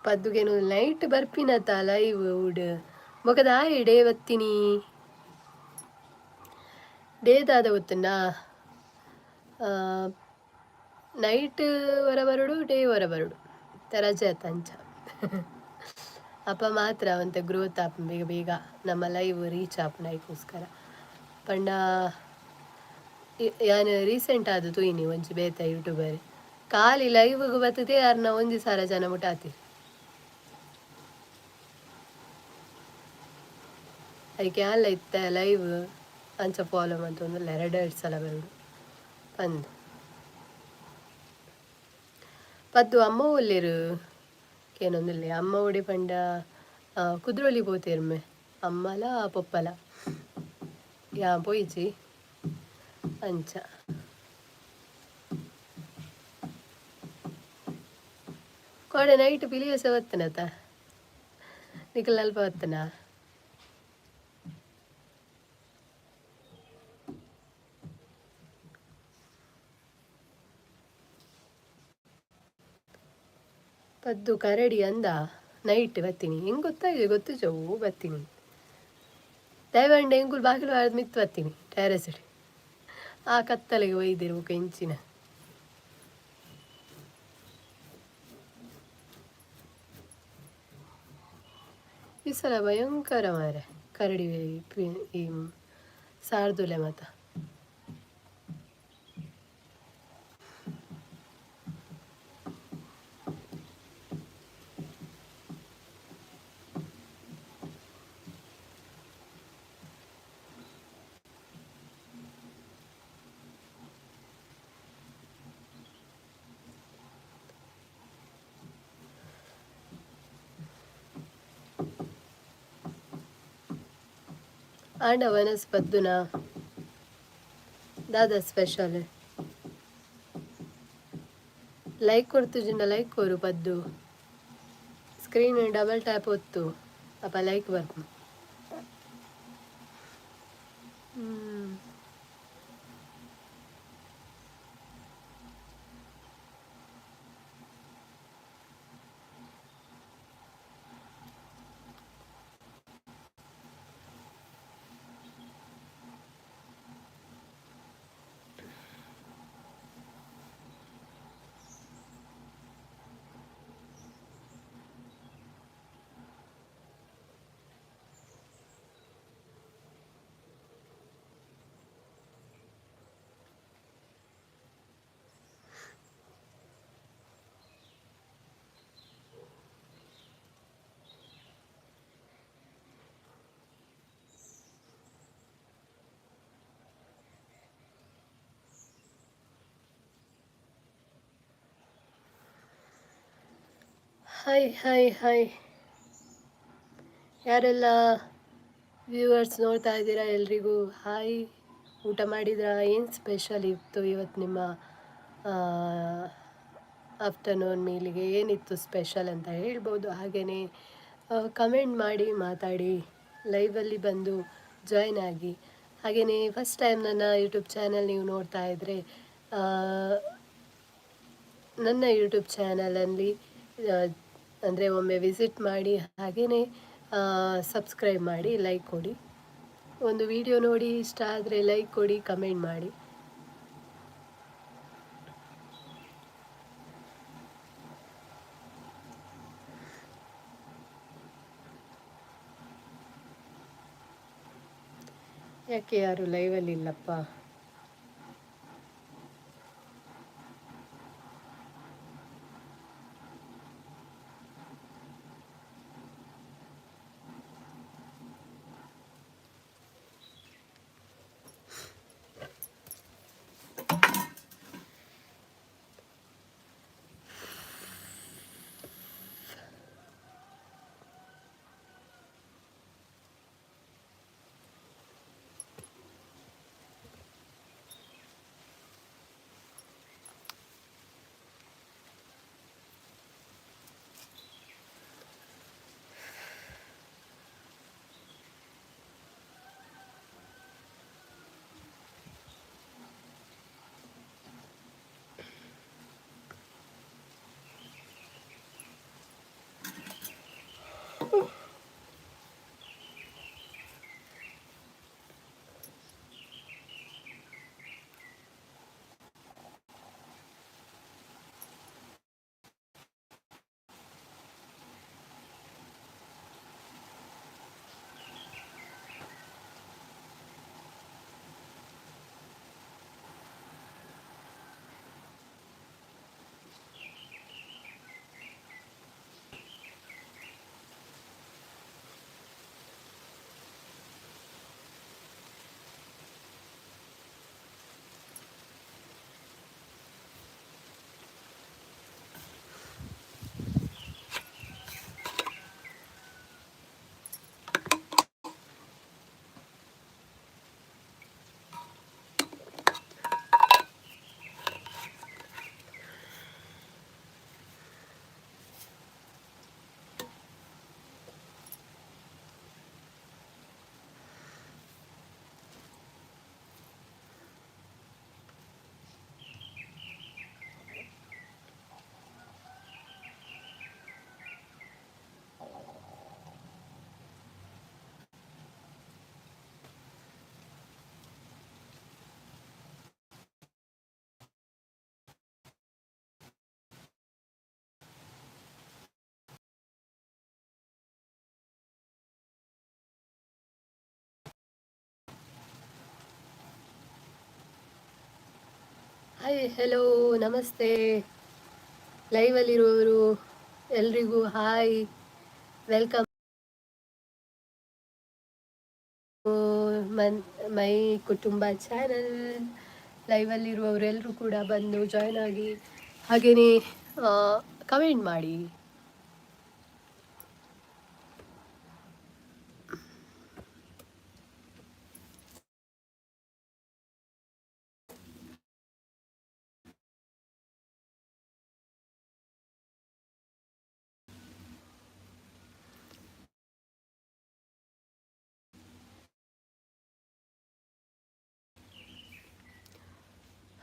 ಪದ್ದುಗೇನು ಲೈಟ್ ಬರ್ಪಿನತ ಲೈವ್ ಉಡ್ ಮೊಕದಾಯಿ ಡೇ ಒತ್ತಿನಿ ಡೇದಾದ ಒತ್ತುಂಡ ನೈಟ್ ಹೊರಬರುಡು ಡೇ ಹೊರಬರುಡು ರಜೆ ಆತ ಅಂಚ ಅಪ್ಪ ಮಾತ್ರ ಒಂತ ಗ್ರೋತ್ ಆಪ್ ಬೇಗ ಬೇಗ ನಮ್ಮ ಲೈವ್ ರೀಚ್ ಆಪ್ ನೈಕೋಸ್ಕರ ಪಂಡ ಯಾನು ರೀಸೆಂಟ್ ಆದ ತೂಯಿನಿ ಒಂಚು ಬೇತ ಯೂಟ್ಯೂಬರ್ ಖಾಲಿ ಲೈವ್ಗೆ ಬರ್ತದೆ ಯಾರನ್ನ ಒಂದಿ ಸಾರ ಜನ ಮುಟ್ಟಾತಿ ಅದಕ್ಕೆ ಅಲ್ಲ ಇತ್ತ ಲೈವ್ ಅಂಚ ಫಾಲೋ ಮಂತೊಂದು 2 ಸಲ ಬರುಡು ಪಂದ್ ಪದ್ದು ಅಮ್ಮ ಒಲ್ಲೆರು ಏನೊಂದಿಲ್ಲ ಅಮ್ಮ ಒಡಿ ಪಂಡ ಕುದ್ರೋಲಿ ಪೋತೇರ್ಮೆ ಅಮ್ಮಲ ಪೊಪ್ಪಲ ಯಾ ಪೋಯಿಜಿ ಅಂಚ ಕೋಡೆ ನೈಟ್ ಪಿಲಿಯಸ ಬತ್ತನತ ನಿಖಲ್ ಅಲ್ಪ ಬತ್ತನ ಪದ್ದು ಕರಡಿ ಅಂದ ನೈಟ್ ಬತ್ತೀನಿ ಹೆಂಗೆ ಗೊತ್ತಾಗಿದೆ ಗೊತ್ತು ಚವು ಬತ್ತೀನಿ ದಯವಂಡ ಎಂಗುಲ್ ಬಾಗಿಲು ಬಾರ್ದು ಮಿತ್ತು ಬತ್ತೀನಿ ಟೆರೆಸಡಿ ಆ ಕತ್ತಲೆಗೆ ಒಯ್ದಿರ್ಬೇಕು ಇಂಚಿನ ಈ ಸಲ ಭಯಂಕರ ಮಾರೆ ಕರಡಿ ಈ ಸಾರ್ದುಲೆ ಮತ ಆಂಡ ವನಸ್ ಪದ್ದುನ ದಾದ ಸ್ಪೆಷಲ್ ಲೈಕ್ ಕೊಡ್ತುಜಿಂಡ ಲೈಕ್ ಕೊರು ಪದ್ದು ಸ್ಕ್ರೀನ್ ಡಬಲ್ ಟ್ಯಾಪ್ ಒತ್ತು ಅಪ್ಪ ಲೈಕ್ ಬರ್ತು ಹಾಯ್ ಹಾಯ್ ಹಾಯ್ ಯಾರೆಲ್ಲ ವ್ಯೂವರ್ಸ್ ನೋಡ್ತಾ ಇದ್ದೀರಾ ಎಲ್ರಿಗೂ ಹಾಯ್. ಊಟ ಮಾಡಿದ್ರಾ? ಏನು ಸ್ಪೆಷಲ್ ಇತ್ತು ಇವತ್ತು ನಿಮ್ಮ ಆಫ್ಟರ್ನೂನ್ ಮೀಲಿಗೆ ಏನಿತ್ತು ಸ್ಪೆಷಲ್ ಅಂತ ಹೇಳ್ಬೋದು. ಹಾಗೆಯೇ ಕಮೆಂಟ್ ಮಾಡಿ ಮಾತಾಡಿ, ಲೈವಲ್ಲಿ ಬಂದು ಜಾಯ್ನ್ ಆಗಿ. ಹಾಗೆಯೇ ಫಸ್ಟ್ ಟೈಮ್ ನನ್ನ ಯೂಟ್ಯೂಬ್ ಚಾನಲ್ ನೀವು ನೋಡ್ತಾ ಇದ್ದರೆ ನನ್ನ ಯೂಟ್ಯೂಬ್ ಚಾನಲಲ್ಲಿ ಅಂದರೆ ಒಮ್ಮೆ ವಿಸಿಟ್ ಮಾಡಿ, ಹಾಗೆಯೇ ಸಬ್ಸ್ಕ್ರೈಬ್ ಮಾಡಿ, ಲೈಕ್ ಕೊಡಿ. ಒಂದು ವಿಡಿಯೋ ನೋಡಿ ಇಷ್ಟ ಆದರೆ ಲೈಕ್ ಕೊಡಿ, ಕಮೆಂಟ್ ಮಾಡಿ. ಯಾಕೆ ಯಾರು ಲೈವಲ್ಲಿ ಇಲ್ಲಪ್ಪ? ಹಾಯ್, ಹೆಲೋ, ನಮಸ್ತೆ. ಲೈವಲ್ಲಿರುವವರು ಎಲ್ರಿಗೂ ಹಾಯ್, ವೆಲ್ಕಮ್ ಮನ್ ಮೈ ಕುಟುಂಬ ಚಾನಲ್. ಲೈವಲ್ಲಿರುವವರೆಲ್ಲರೂ ಕೂಡ ಬಂದು ಜಾಯ್ನ್ ಆಗಿ, ಹಾಗೆಯೇ ಕಮೆಂಟ್ ಮಾಡಿ.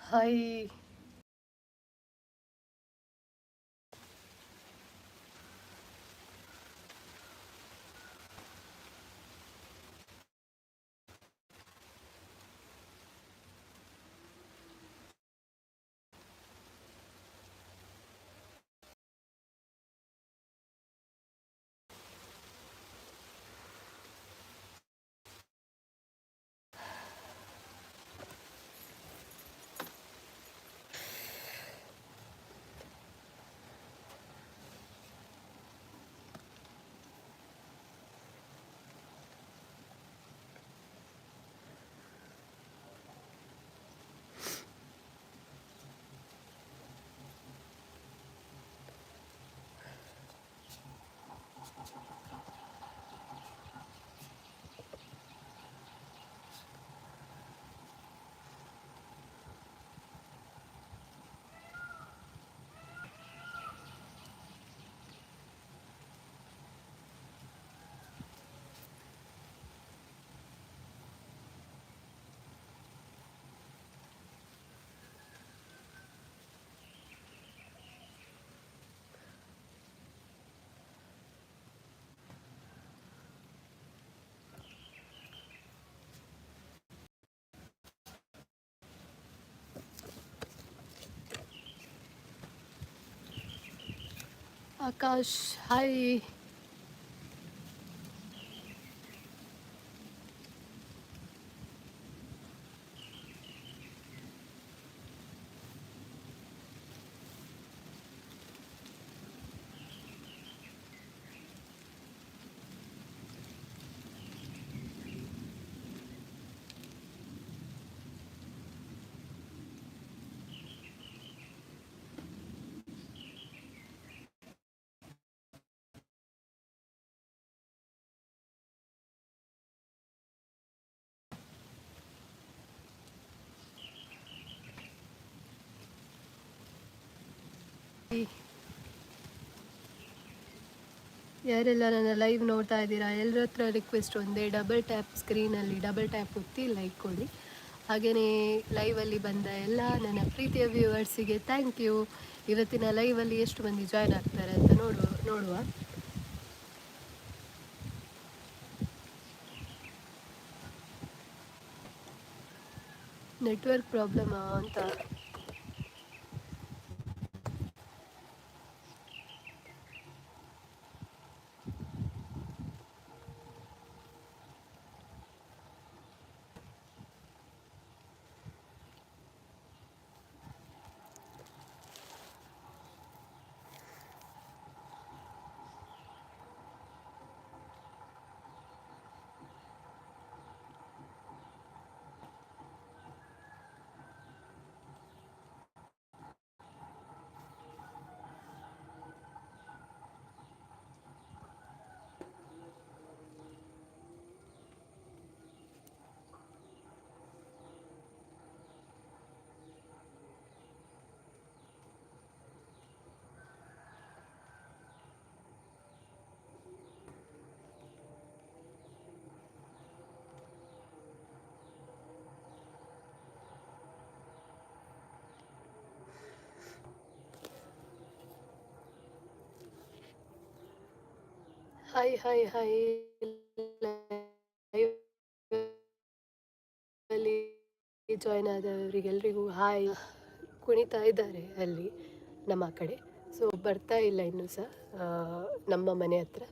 Hi, Akash hi. ಯಾರೆಲ್ಲ ನನ್ನ ಲೈವ್ ನೋಡ್ತಾ ಇದ್ದೀರಾ, ಎಲ್ಲರ ಹತ್ರ ರಿಕ್ವೆಸ್ಟ್ ಒಂದೇ, ಡಬಲ್ ಟ್ಯಾಪ್ ಸ್ಕ್ರೀನಲ್ಲಿ ಡಬಲ್ ಟ್ಯಾಪ್ ಒತ್ತಿ ಲೈಕ್ ಕೊಡಿ. ಹಾಗೆಯೇ ಲೈವಲ್ಲಿ ಬಂದ ಎಲ್ಲ ನನ್ನ ಪ್ರೀತಿಯ ವ್ಯೂವರ್ಸಿಗೆ ಥ್ಯಾಂಕ್ ಯು. ಇವತ್ತಿನ ಲೈವಲ್ಲಿ ಎಷ್ಟು ಮಂದಿ ಜಾಯ್ನ್ ಆಗ್ತಾರೆ ಅಂತ ನೋಡುವ. ನೆಟ್ವರ್ಕ್ ಪ್ರಾಬ್ಲಮ್ ಅಂತ. Hi hi hi. ಅಲ್ಲಿ ಜಾಯ್ನ್ ಆದವರಿಗೆಲ್ರಿಗೂ ಹಾಯ್. ಕುಣಿತಾ ಇದ್ದಾರೆ ಅಲ್ಲಿ ನಮ್ಮ ಕಡೆ, ಸೊ ಬರ್ತಾ ಇಲ್ಲ ಇನ್ನೂ ಸಹ ನಮ್ಮ ಮನೆ ಹತ್ರ.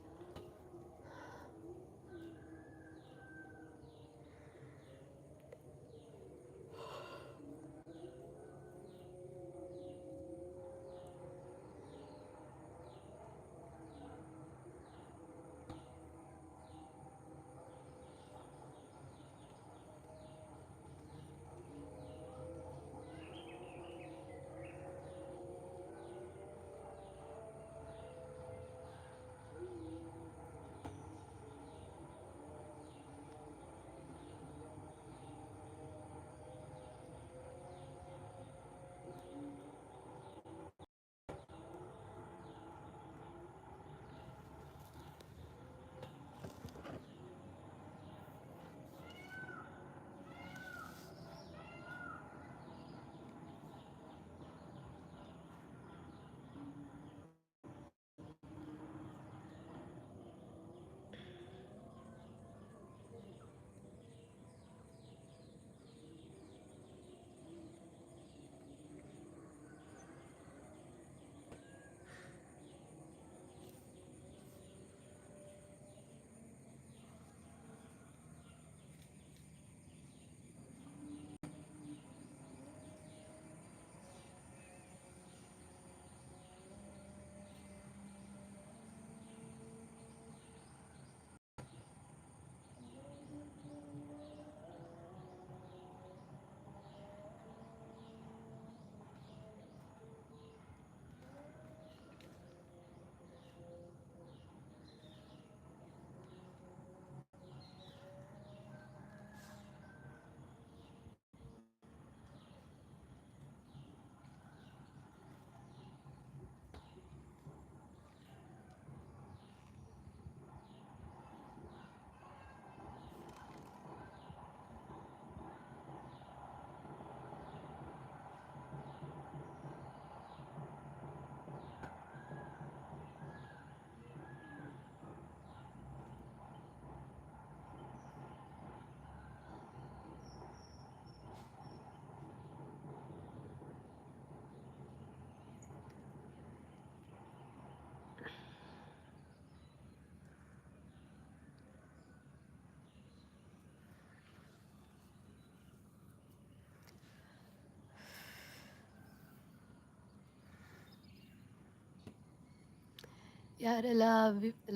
ಯಾರೆಲ್ಲ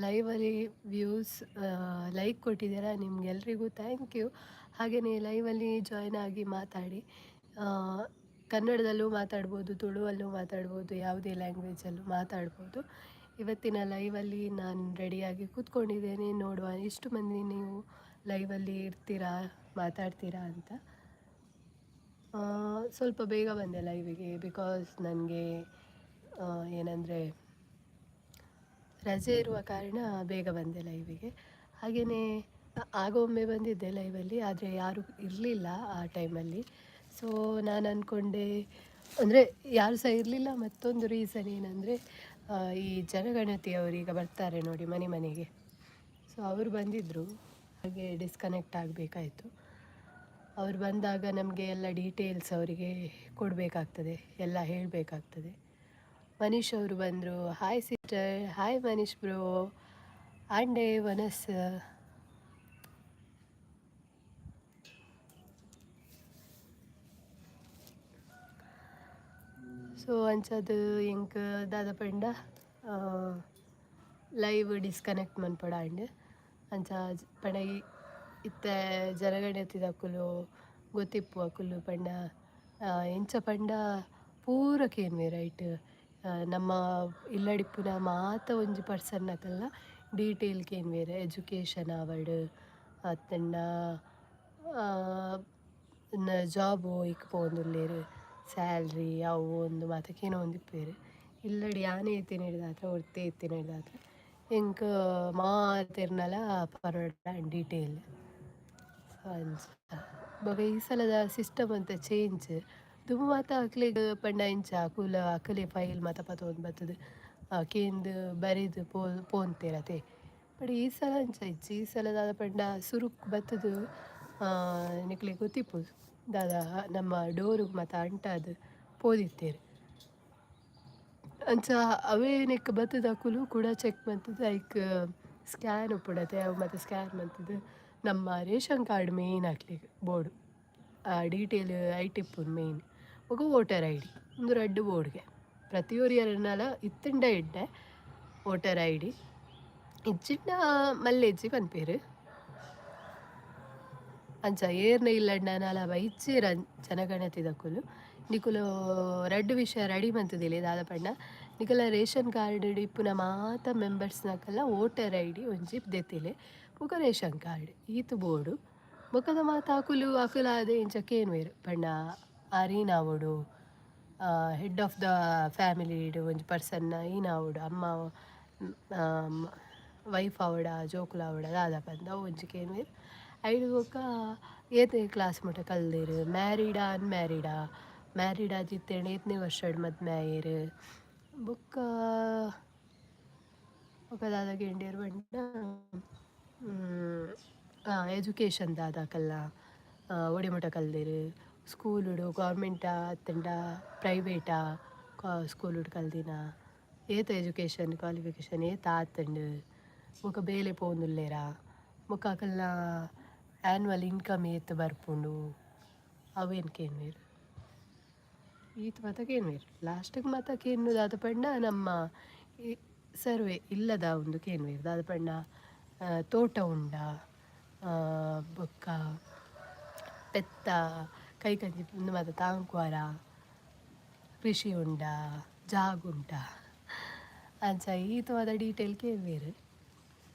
ಲೈವಲ್ಲಿ ವ್ಯೂಸ್ ಲೈಕ್ ಕೊಟ್ಟಿದ್ದೀರಾ ನಿಮ್ಗೆಲ್ರಿಗೂ ಥ್ಯಾಂಕ್ ಯು. ಹಾಗೆಯೇ ಲೈವಲ್ಲಿ ಜಾಯ್ನ್ ಆಗಿ ಮಾತಾಡಿ. ಆ, ಕನ್ನಡದಲ್ಲೂ ಮಾತಾಡ್ಬೋದು, ತುಳುವಲ್ಲೂ ಮಾತಾಡ್ಬೋದು, ಯಾವುದೇ ಲ್ಯಾಂಗ್ವೇಜಲ್ಲೂ ಮಾತಾಡ್ಬೋದು. ಇವತ್ತಿನ ಲೈವಲ್ಲಿ ನಾನು ರೆಡಿಯಾಗಿ ಕೂತ್ಕೊಂಡಿದ್ದೇನೆ. ನೋಡುವ ಎಷ್ಟು ಮಂದಿ ನೀವು ಲೈವಲ್ಲಿ ಇರ್ತೀರಾ, ಮಾತಾಡ್ತೀರಾ ಅಂತ. ಸ್ವಲ್ಪ ಬೇಗ ಬಂದೆ ಲೈವಿಗೆ, ಬಿಕಾಸ್ ನನಗೆ ಏನಂದರೆ ರಜೆ ಇರುವ ಕಾರಣ ಬೇಗ ಬಂದೆ ಲೈವಿಗೆ. ಹಾಗೆಯೇ ಆಗೊಮ್ಮೆ ಬಂದಿದ್ದೆ ಲೈವಲ್ಲಿ, ಆದರೆ ಯಾರೂ ಇರಲಿಲ್ಲ ಆ ಟೈಮಲ್ಲಿ. ಸೊ ನಾನು ಅಂದ್ಕೊಂಡೆ, ಅಂದರೆ ಯಾರು ಸಹ ಇರಲಿಲ್ಲ. ಮತ್ತೊಂದು ರೀಸನ್ ಏನಂದರೆ, ಈ ಜನಗಣತಿಯವರು ಈಗ ಬರ್ತಾರೆ ನೋಡಿ ಮನೆ ಮನೆಗೆ. ಸೊ ಅವರು ಬಂದಿದ್ದರು, ಹಾಗೆ ಡಿಸ್ಕನೆಕ್ಟ್ ಆಗಬೇಕಾಯಿತು. ಅವ್ರು ಬಂದಾಗ ನಮಗೆ ಎಲ್ಲ ಡೀಟೇಲ್ಸ್ ಅವರಿಗೆ ಕೊಡಬೇಕಾಗ್ತದೆ, ಎಲ್ಲ ಹೇಳಬೇಕಾಗ್ತದೆ. ಮನೀಶ್ ಅವರು ಬಂದರು. Hi sister, hi Manish bro, ಆಂಡೆ ವನಸ್. ಸೊ ಅಂಚದು ಇಂಕ್ ದಾದ ಪಂಡ ಲೈವ್ ಡಿಸ್ಕನೆಕ್ಟ್ ಮನ್ಪಡ ಅಂಡ್ ಅಂಚ ಪಂಡ ಇತ್ತ ಜನಗಣತಿ ದಕ್ಕುಲು ಗೊತ್ತಿಪ್ಪು ಅಕುಲು ಪಂಡ ಎಂಚ ಪಂಡ ಪೂರ ಕೇನ್ವೆ ರೈಟ್. ನಮ್ಮ ಇಲ್ಲಡಿಪ್ಪುನ ಮಾತ ಒಂಜಿ ಪರ್ಸನ್ ಅಕಲ್ನ ಡೀಟೇಲ್ ಕೇನ್ವೇರೆ, ಎಜುಕೇಷನ್ ಆವಡ್ ಅತ್ತಂಡ ಜಾಬು ಇಕ್ಕ ಪೋಂದುಲ್ಲೇರು, ಸ್ಯಾಲ್ರಿ ಅವು ಒಂದು ಮಾತಕ್ಕೇನೋ ಒಂದು ಇಪ್ಪೇರು. ಇಲ್ಲಡಿ ಆನೆ ಎತ್ತಿನ ಹಿಡ್ದಾತ್ರ ಒರ್ತೆ ಎತ್ತಿನ ಹಿಡ್ದಾತ್ರ ಎಂಕ್ ಮಾತೆರ್ನಲ ಪರೋಡ ಡೀಟೇಲ್. ಅಂಚ ಬೊಕ ಈ ಸಲದ ಸಿಸ್ಟಮ್ ಅಂತ ಚೇಂಜ್ ದುಂಬು ಮಾತ ಅಕ್ಲೆಗ್ ಪಂಡ ಇಂಚ ಅಕುಲ ಅಕಲೆ ಫೈಲ್ ಮಾತ ಪತೊಂದು ಬರ್ತದೆ ಕೇಂದು ಬರಿದು ಪೋಂತೆರತೆ. ಬಟ್ ಈ ಸಲ ಅಂಚ ಇಜ್ಜಿ ಈ ಸಲದ ಪಂಡ ಸುರುಕ್ ಬತ್ತದು ನಿಕ್ಲೆ ಗೊತ್ತಿಪ್ಪು ದಾದ ನಮ್ಮ ಡೋರುಗ್ ಮತ್ತು ಅಂಟದು ಪೋದಿತ್ತೇರು. ಅಂಚ ಅವೇ ನೆಕ್ ಬತ್ತದ ಅಕುಲು ಕೂಡ ಚೆಕ್ ಮಾಡ್ತದೆ. ಐಕ್ ಸ್ಕ್ಯಾನ್ ಉಪ್ಪುಡತೆ ಅವು ಮತ್ತು ಸ್ಕ್ಯಾನ್ ಮಾಡ್ತದೆ. ನಮ್ಮ ರೇಷನ್ ಕಾರ್ಡ್ ಮೇಯ್ನ್ ಹಾಕ್ಲಿಕ್ಕೆ ಬೋರ್ಡು ಡೀಟೇಲ್ ಐಟಿಪ್ಪು ಮೇಯ್ನ್ ಒಗ ವೋಟರ್ ಐ ಡಿ ಒಂದು ರೆಡ್ ಬೋರ್ಡ್ಗೆ ಪ್ರತಿಯೊರು ಎರಡ್ನಲ ಇತ್ತಂಡ ಇಡ್ಡೆ ವೋಟರ್ ಐ ಡಿ ಇಜ್ಜಿಂಡ ಮಲ್ಲೆಜ್ಜಿ ಪನ್ಪೇರು. ಅಂಚ ಏರ್ನ ಇಲ್ಲಡ್ನ ನಾಲ ಬೈಚೆ ಜನಗಣತಿ ದಕ್ಕುಲು ನಿಕುಲು ರೆಡ್ ವಿಷಯ ರೆಡಿ ಮಂತದಿಲ್ಲ ದಾದ ಪಂಡ ನಿಕುಲ ರೇಷನ್ ಕಾರ್ಡ್ ಇಪ್ಪುನ ಮಾತ ಮೆಂಬರ್ಸ್ನಕಲ್ಲ ವೋಟರ್ ಐ ಡಿ ಒಂಜಿ ದೆತ್ತಿಲೆ ಬೊಕ ರೇಷನ್ ಕಾರ್ಡ್ ಈತು ಬೋರ್ಡು ಬೊಕದ ಮಾತ ಅಕುಲು ಅದೇ ಇಂಚ ಕೇನ್ವೇರು ಪಂಡ ಆರೀನಾವೋಡು ಹೆಡ್ ಆಫ್ ದ ಫ್ಯಾಮಿಲಿ ಒಂಜಿ ಪರ್ಸನ್ನ ಈನಾವೋಡು ಅಮ್ಮ ವೈಫ್ ಆವಡ ಜೋಕುಲ ಆವಡ ದಾದ ಪಂದ ಒಂಜಿ ಕೇನ್ವೇರು. ಐದು ಬೊಕ ಏತೇ ಕ್ಲಾಸ್ ಮುಟ ಕಲ್ದೇರು, ಮ್ಯಾರೀಡಾ ಅನ್ಮ್ಯಾರೀಡಾ, ಮ್ಯಾರೀಡ್ ಆದಿತ್ತೇನೆ ಏತನೇ ವರ್ಷಡ್ ಮದ್ಮೆ ಆಯೇರು ಬೊಕ್ಕ ದಾದ ಗೆಂಡೇರು ಬಂಡ ಎಜುಕೇಷನ್ ದಾದಾಕಲ್ಲ ಒಡಿಮುಟ ಕಲ್ದೇರು. ಸ್ಕೂಲುಡು ಗೌರ್ಮೆಂಟ ಅತ್ತಂಡ ಪ್ರೈವೇಟಾ ಸ್ಕೂಲುಡು ಕಲ್ದಿನ ಏತ ಎಜುಕೇಷನ್ ಕ್ವಾಲಿಫಿಕೇಷನ್ ಏತ ಆತಂಡು ಬೊಕ ಬೇಲೆ ಪೋಂದುಲ್ಲೇರ ಬೊಕ ಅಕಲ್ನ ಆ್ಯನ್ವಲ್ ಇನ್ಕಮ್ ಏತ್ ಬರ್ಪುಂಡು ಅವೇನು ಕೇನ್ವೇರು ಈತ ಮಾತ ಕೇನ್ವೇರು. ಲಾಸ್ಟಿಗೆ ಮಾತ ಕೇನು ದಾದ ಪಂಡ ನಮ್ಮ ಸರ್ವೆ ಇಲ್ಲದ ಒಂದು ಕೇನ್ವೇರು ದಾದ ಪಂಡ ತೋಟ ಉಂಡ ಬೊಕ್ಕ ಪೆತ್ತ ಕೈಕಂಜಿ ಮಾತ ತಾಂಕ್ವಾರ ಕೃಷಿ ಉಂಡ ಜಾಗುಂಟ ಅಂಚ ಈತವಾದ ಡೀಟೇಲ್ ಕೇಳ್ವೇರು.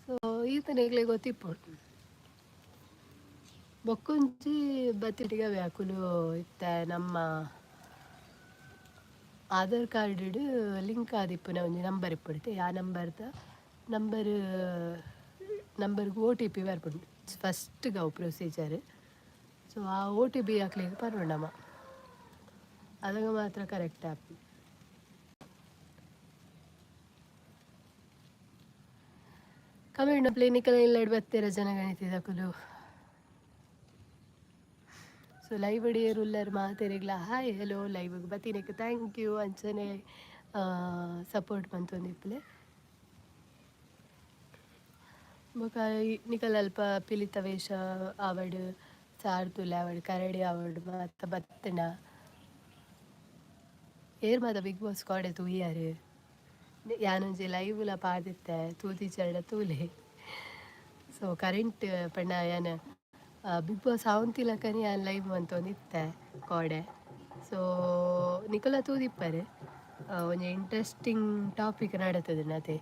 ಸೊ ಈತನೆಗ್ಲೆ ಗೊತ್ತಿಪ್ಪುಂಡು ಬೊಕ್ಕೊಂಜಿ ಬತ್ತಿಟಿಗೆ ವ್ಯಾಕುಲು ಇತ್ತ ನಮ್ಮ ಆಧಾರ್ ಕಾರ್ಡ್ ಲಿಂಕ್ ಆದಿಪ್ಪುನ ಒಂಜಿ ನಂಬರ್ ಇಪ್ಪುಡುತ್ತೆ. ಆ ನಂಬರ್ಗೆ OTP ಬರ್ಪುಂಡು ಫಸ್ಟ್ ಅವು ಪ್ರೊಸೀಜರ್. ಸೊ ಆ OTP ಹಾಕ್ಲಿಕ್ಕೆ ಪರ್ವಣ್ಣಮ್ಮ ಅದಾಗ ಮಾತ್ರ ಕರೆಕ್ಟ್ ಆಪು. ಕಮೆಂಟ್ ಪ್ಲೇನಿಕಲ್ ಇಲ್ಲಡ್ ಬತ್ತೀರ ಜನಗಣತಿ ದಕುಲು. ಸೊ ಲೈವ್ ಅಡಿಯರು ಎಲ್ಲರೂ ಮಾತಾಡಿಗ್ಲ ಹಾಯ್ ಹೆಲೋ ಲೈವ್ಗೆ ಬತ್ತೀನಕ್ಕೆ ಥ್ಯಾಂಕ್ ಯು ಅಂಚನೆ ಸಪೋರ್ಟ್ ಬಂತೊಂದಿಪ್ಪಲೆ ಬೊಕ ನಿಕಲ್ ಅಲ್ಪ ಪಿಲಿತ ವೇಷ ಆವಡ್ ಸಾರ್ತುಲೆ ಆವಡ್ ಕರಡಿ ಆವಡ್ ಮಾತ ಬತ್ತನ ಏರ್ ಮಾತ ಬಿಗ್ ಬಾಸ್ ಕಾಡೆ ತೂಯಾರು ಯಾನೊಂಜಿ ಲೈವ್ಲ ಪಾಡ್ದಿತ್ತೆ ತೂತಿ ಚರಡ ತೂಲೆ. ಸೊ ಕರೆಂಟ್ ಪಂಡ ಯಾನ ಬಿಗ್ ಬಾಸ್ ಆವಂತಿಲಕನಿ ಯಾನ್ ಲೈವ್ ಮಂತೊಂದಿತ್ತೆ ಕೋಡೆ. ಸೊ ನಿಕುಲ ತೂದಿಪ್ಪರೆ ಒಂಜಿ ಇಂಟ್ರೆಸ್ಟಿಂಗ್ ಟಾಪಿಕ್ ನಡತದೆ ಅದೇ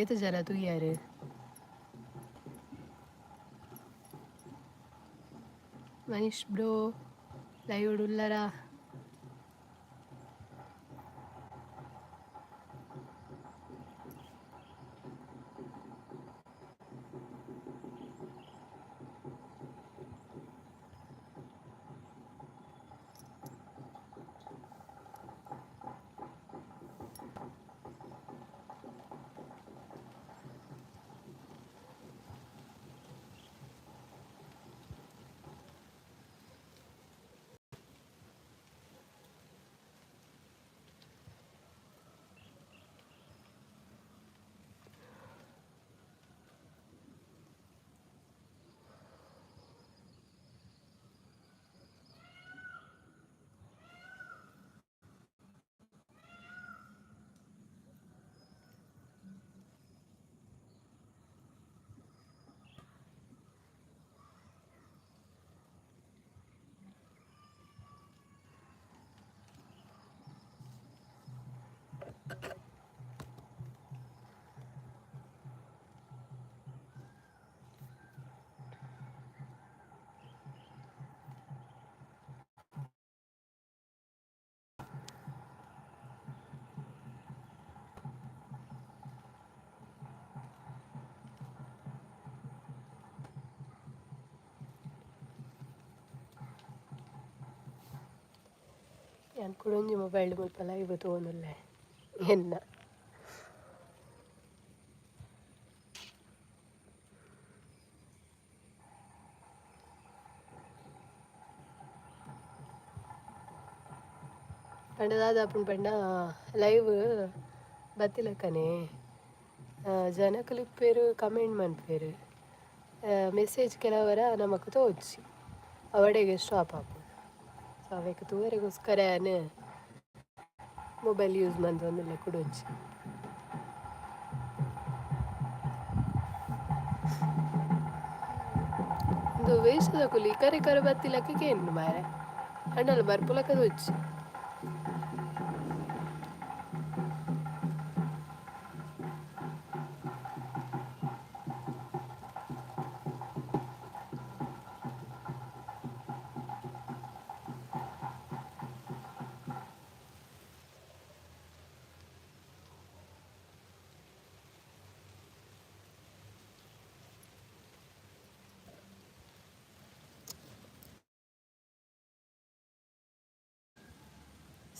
ಏತು ಜನ ತೂಯಾರು. ಮನೀಶ್ ಬ್ರೋ ಲೈವ್ ಉಳ್ಳರ ഞാൻ കുടഞ്ഞു മൊബൈൽ മുൽപ്പ ലൈവ് തോന്നുന്നില്ലേ എന്ന ಪಂಡದಾದ ಅಪ್ಪನ ಪಂಡ ಲೈವ್ ಬತ್ತಿಲಕ್ಕನೆ ಜನ ಕ್ಲಿಪ್ಪೇರು ಕಮೆಂಟ್ ಮನ್ಪೇರು ಮೆಸೇಜ್ ಕೆಲವರ ನಮಕ್ ತೋಚಿ ಅವಡೆಗೆ ಸ್ಟಾಪ್ ಆಪು. ಸೊ ಅವಕ್ಕೆ ತೂವರೆಗೋಸ್ಕರ ಮೊಬೈಲ್ ಯೂಸ್ ಮಂತೊಂದುಲ್ಲೆ ಕುಡೊಂಚಿ. ಇದು ವೇಷದ ಕುಲಿ ಕರೆ ಕರೆ ಬತ್ತಿಲಕ್ಕೆ ಕೇನು ಮಾರೆ ಅಂಡಲ್ಲ ಬರ್ಪುಲಕ ತೋಚಿ.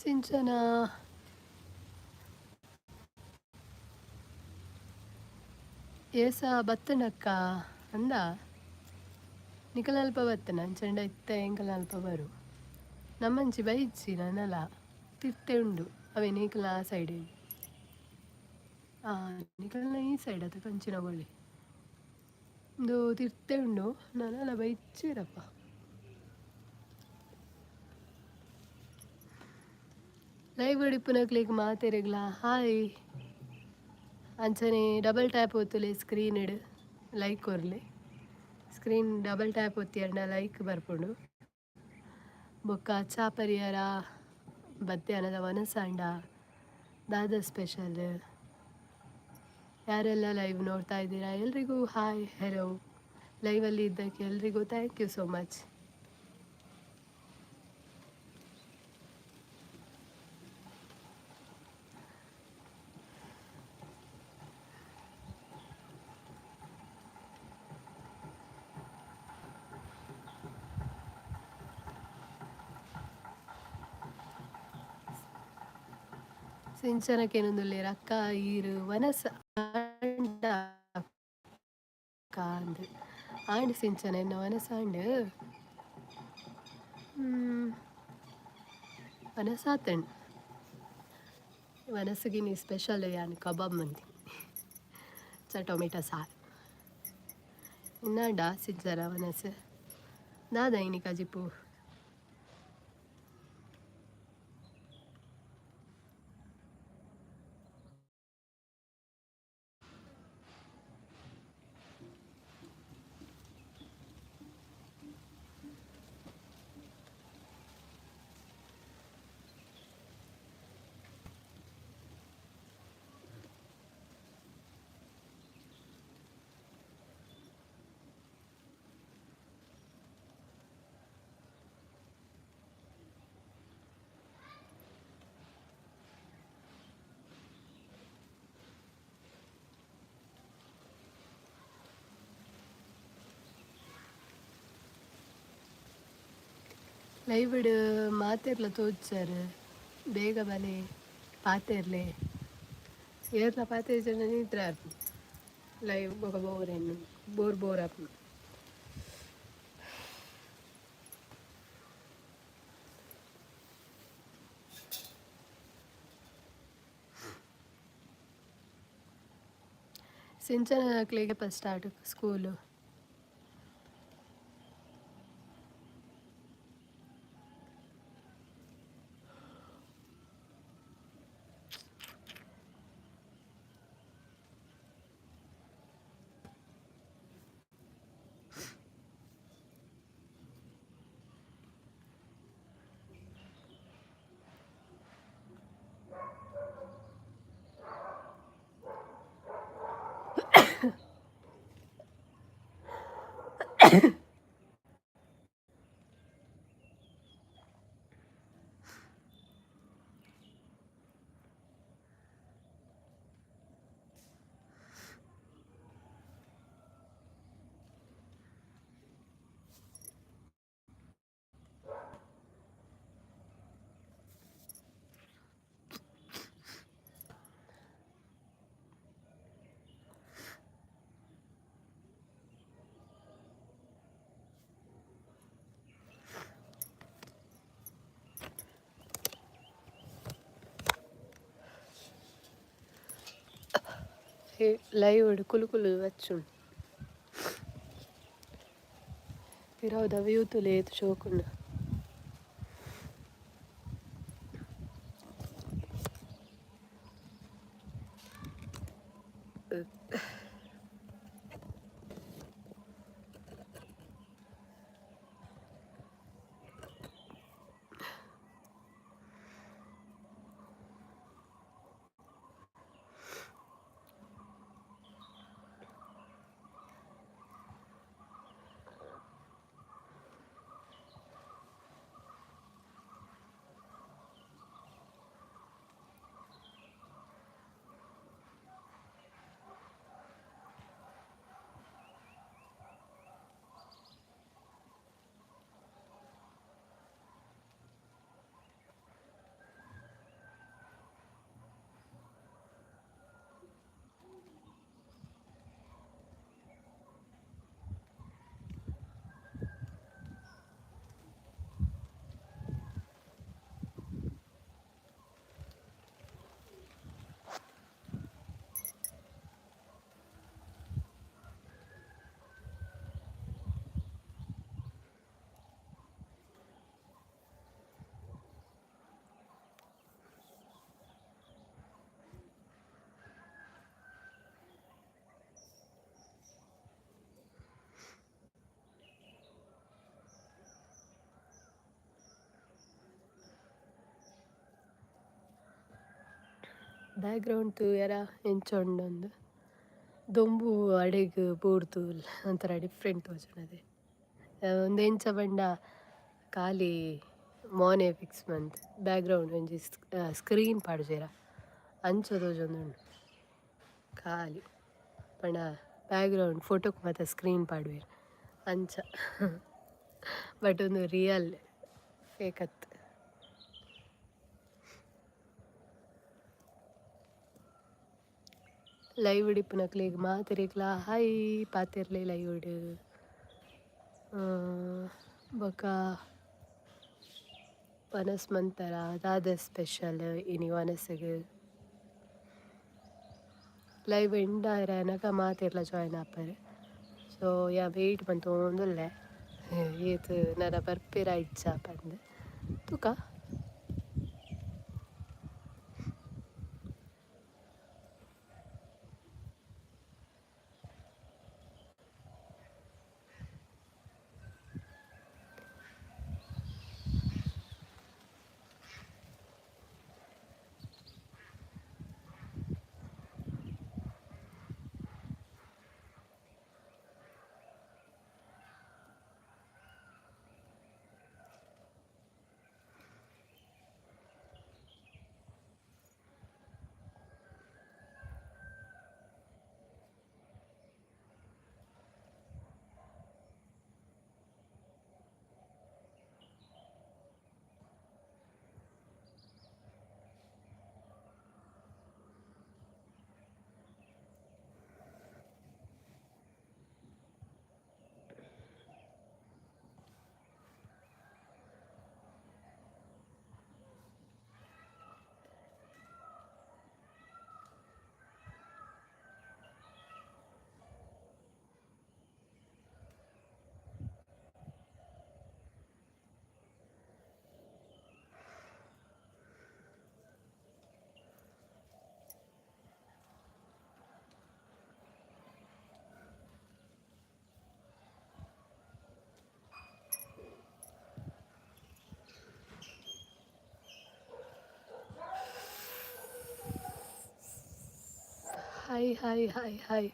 ಸಿಂಚನ ಏಸ ಬತ್ತನಕ್ಕ ಅಂದ ನಿಕಲಲ್ಪ ಬತ್ತನ ಅಂಚಂಡ ಇತ್ತ ಎಂಕಲ ಅಲ್ಪ ಬರು ನಮ್ಮಂಚಿ ಬೈಚಿ ನನ್ನಲ ತಿರ್ತೆ ಉಂಡು ಅವೇ ನಿಕಲ ಆ ಸೈಡ್ ನಿಕಲ್ನ ಈ ಸೈಡ್ ಅದು ಕಂಚಿನ ಬಳ್ಳಿ ಒಂದು ತಿರ್ತೆ ಉಂಡು ನನ್ನಲ ಬೈಚಿರಪ್ಪ. ಲೈವ್ ಹೊಡಿಪುನ ಕ್ಲಿಕ್ ಮಾತೆರೆಗ್ಲ ಹಾಯ್ ಅಂಚನೆ ಡಬಲ್ ಟ್ಯಾಪ್ ಒತ್ತುಲೆ ಸ್ಕ್ರೀನ್ ಇಡು ಲೈಕ್ ಕೊರ್ಲೆ ಸ್ಕ್ರೀನ್ ಡಬಲ್ ಟ್ಯಾಪ್ ಒತ್ತಿ ಅಂಡ ಲೈಕ್ ಬರ್ಪುಂಡು. ಬೊಕ್ಕ ಚಾ ಪರಿಹಾರ ಮಧ್ಯಾಹ್ನದ ಮನಸ್ಸಾಂಡ ದಾದ ಸ್ಪೆಷಲ್ ಯಾರೆಲ್ಲ ಲೈವ್ ನೋಡ್ತಾ ಇದ್ದೀರಾ ಎಲ್ರಿಗೂ ಹಾಯ್ ಹೆಲೋ. ಲೈವಲ್ಲಿ ಇದ್ದಕ್ಕೆ ಎಲ್ರಿಗೂ ಥ್ಯಾಂಕ್ ಯು ಸೋ ಮಚ್. ಸಿಂಚನಕ್ಕೇನೊಂದುಲ್ಲೆ ರಕ್ಕ ಈರು ವನಸ ಆಂಡ ಕಾಂದು ಆಂಡ್ ಸಿಂಚನ ಎನ್ನ ವನಸಾಂಡ್ ವನಸಾತಂಡ್ ವನಸಗಿನಿ ಸ್ಪೆಷಲ್ ಯಾನ್ ಕಬಾಬ್ ಮಂದಿ ಟೊಮೆಟೊ ಸಾರು ಇನ್ನಾಂಡ ಸಿಂಚನ ವನಸ ದಾದ ಇನಿ ಕಜಿಪು ಲೈವ್ ಇಡು ಮಾತಿರ್ಲ ತೋಚ್ಚಾರು ಬೇಗ ಬಲೆ ಪಾತಿರ್ಲೆ ಏರ್ಲ ಪಾತೆ ಜನ ನಿಂತ್ರ ಲೈವ್ ಬೊಕ ಬೋರೇನು ಬೋರ್ ಆಪು ಸಿಂಚನ ಕ್ಲಿಗೆ ಫಸ್ಟ್ ಸ್ಟಾರ್ಟ್ ಸ್ಕೂಲು ಲೈವ್ ಇಡು ಕುಲು వచ్చు ತಿರೌದ ವ್ಯೂ ತುಲೇದು ಶೋಕುಂಡು ಬ್ಯಾಕ್ಗ್ರೌಂಡ್ ತೂಯರ ಎಂಚೊಂಡೊಂದು ದೊಂಬು ಅಡೆಗ್ ಬೂರ್ದು ಒಂಥರ ಡಿಫ್ರೆಂಟ್ ತೋಜುಂಡದೆ ಒಂದು ಎಂಚ ಬಂಡ ಖಾಲಿ ಮೋನೆ ಫಿಕ್ಸ್ ಮಂತ್ ಬ್ಯಾಕ್ಗ್ರೌಂಡ್ ಒಂಜಿ ಸ್ಕ್ರೀನ್ ಪಾಡ್ದೆರ ಅಂಚ ತೋಜೊಂದುಂಡು ಖಾಲಿ ಪಂಡ ಬ್ಯಾಕ್ಗ್ರೌಂಡ್ ಫೋಟೋಕ್ ಮಾತ ಸ್ಕ್ರೀನ್ ಪಾಡ್ವೆರ್ ಅಂಚ ಬಟ್ ಒಂದು ರಿಯಲ್ ಫೇಕತ್ ಲೈವ್ ಇಡಿಪ್ಪುನಕ್ಲೆಗ್ ಮಾತಿರೆಗ್ಲ ಹಾಯ್ ಪಾತೆರ್ಲೆ ಲೈವ್ ಇಡು ಬೊಕ ವನಸ್ ಮಂತರ ದಾದ ಸ್ಪೆಷಲ್ ಇನಿ ವನಸ್ಗ್ ಲೈವ್ ಎಂಡ್ ಆಯ್ರನಕ ಮಾತೆರ್ಲ ಜಾಯ್ನ್ ಆಪರೆ ಸೊ ಯಾ ವೆಯ್ಟ್ ಮಂತೊಂದುಲ್ಲೆ ಏತ್ ನರ ಬರ್ಪೆರ ಇಜ್ಜ ಪಂದ್ ತುಕ hi hi hi hi.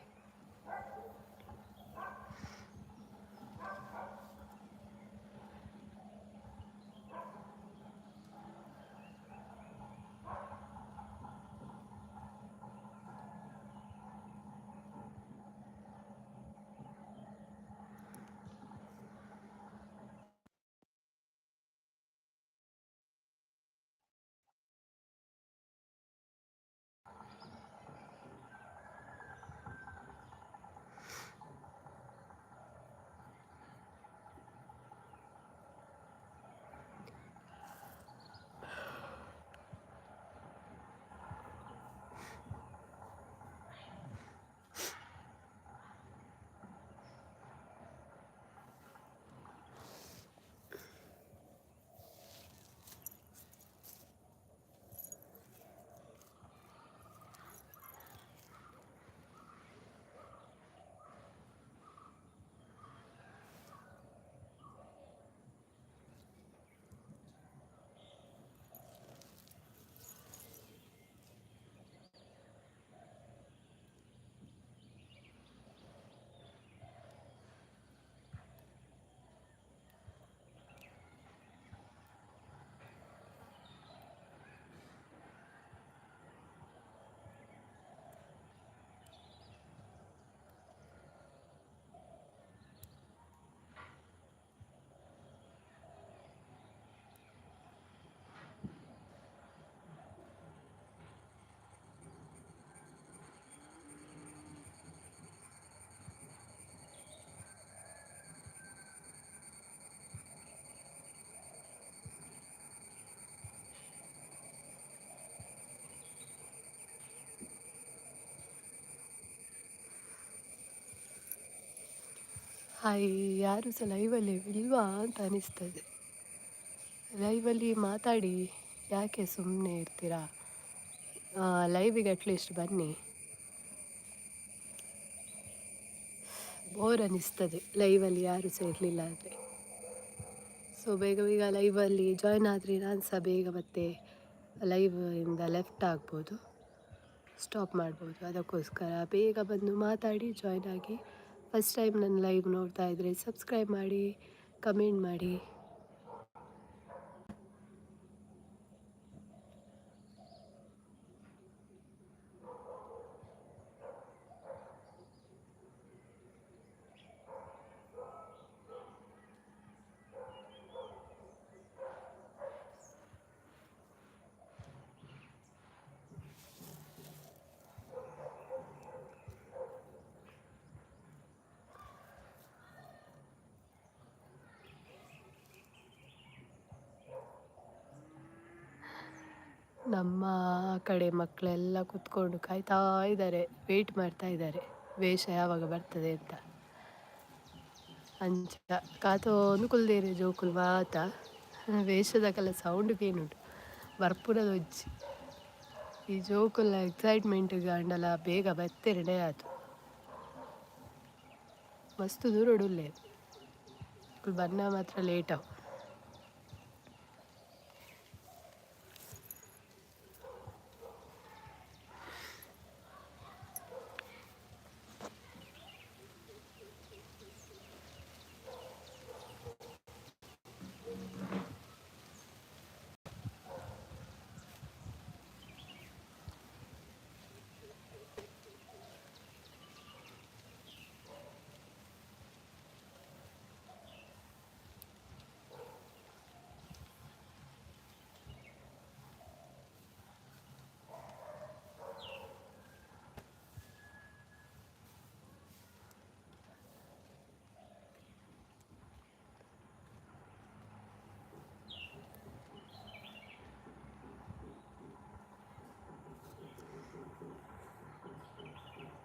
Hi. ಯಾರು ಸಹ ಲೈವಲ್ಲಿ ಇಲ್ವಾ ಅಂತ ಅನಿಸ್ತದೆ. ಲೈವಲ್ಲಿ ಮಾತಾಡಿ, ಯಾಕೆ ಸುಮ್ಮನೆ ಇರ್ತೀರಾ? ಲೈವಿಗೆ ಅಟ್ಲೀಸ್ಟ್ ಬನ್ನಿ. ಬೋರ್ ಅನ್ನಿಸ್ತದೆ ಲೈವಲ್ಲಿ ಯಾರು ಸಹ ಇರಲಿಲ್ಲ ಅಂದರೆ. ಸೊ ಬೇಗ ಬೇಗ ಲೈವಲ್ಲಿ ಜಾಯ್ನ್ ಆದರೆ ನಾನು ಸಹ ಬೇಗ ಮತ್ತೆ ಲೈವ್ ಇಂದ ಲೆಫ್ಟ್ ಆಗ್ಬೋದು, ಸ್ಟಾಪ್ ಮಾಡ್ಬೋದು. ಅದಕ್ಕೋಸ್ಕರ ಬೇಗ ಬಂದು ಮಾತಾಡಿ ಜಾಯ್ನ್ ಆಗಿ. ಫಸ್ಟ್ ಟೈಮ್ ನನ್ನ ಲೈವ್ ನೋಡ್ತಾ ಇದ್ದರೆ ಸಬ್ಸ್ಕ್ರೈಬ್ ಮಾಡಿ, ಕಮೆಂಟ್ ಮಾಡಿ. ನಮ್ಮ ಕಡೆ ಮಕ್ಕಳೆಲ್ಲ ಕೂತ್ಕೊಂಡು ಕಾಯ್ತಾ ಇದ್ದಾರೆ, ವೆಯ್ಟ್ ಮಾಡ್ತಾ ಇದ್ದಾರೆ ವೇಷ ಯಾವಾಗ ಬರ್ತದೆ ಅಂತ. ಅಂಚ ಕಾತೋಂದು ಕುಲ್ದೇರು ಜೋಕುಲು ಮಾತ ವೇಷದ ಕಲ ಸೌಂಡ್ ಕೇನುಂಟು ಬರ್ಪುನದ ಒಜ್ಜಿ. ಈ ಜೋಕುಲ್ಲ ಎಕ್ಸೈಟ್ಮೆಂಟ್ ಗಂಡಲ ಬೇಗ ಬತ್ತೆರಡೆ ಆಯ್ತು. ಮಸ್ತ್ ದೂರ ಉಳ್ಳೇದು ಬನ್ನ ಮಾತ್ರ ಲೇಟ್ ಅವು.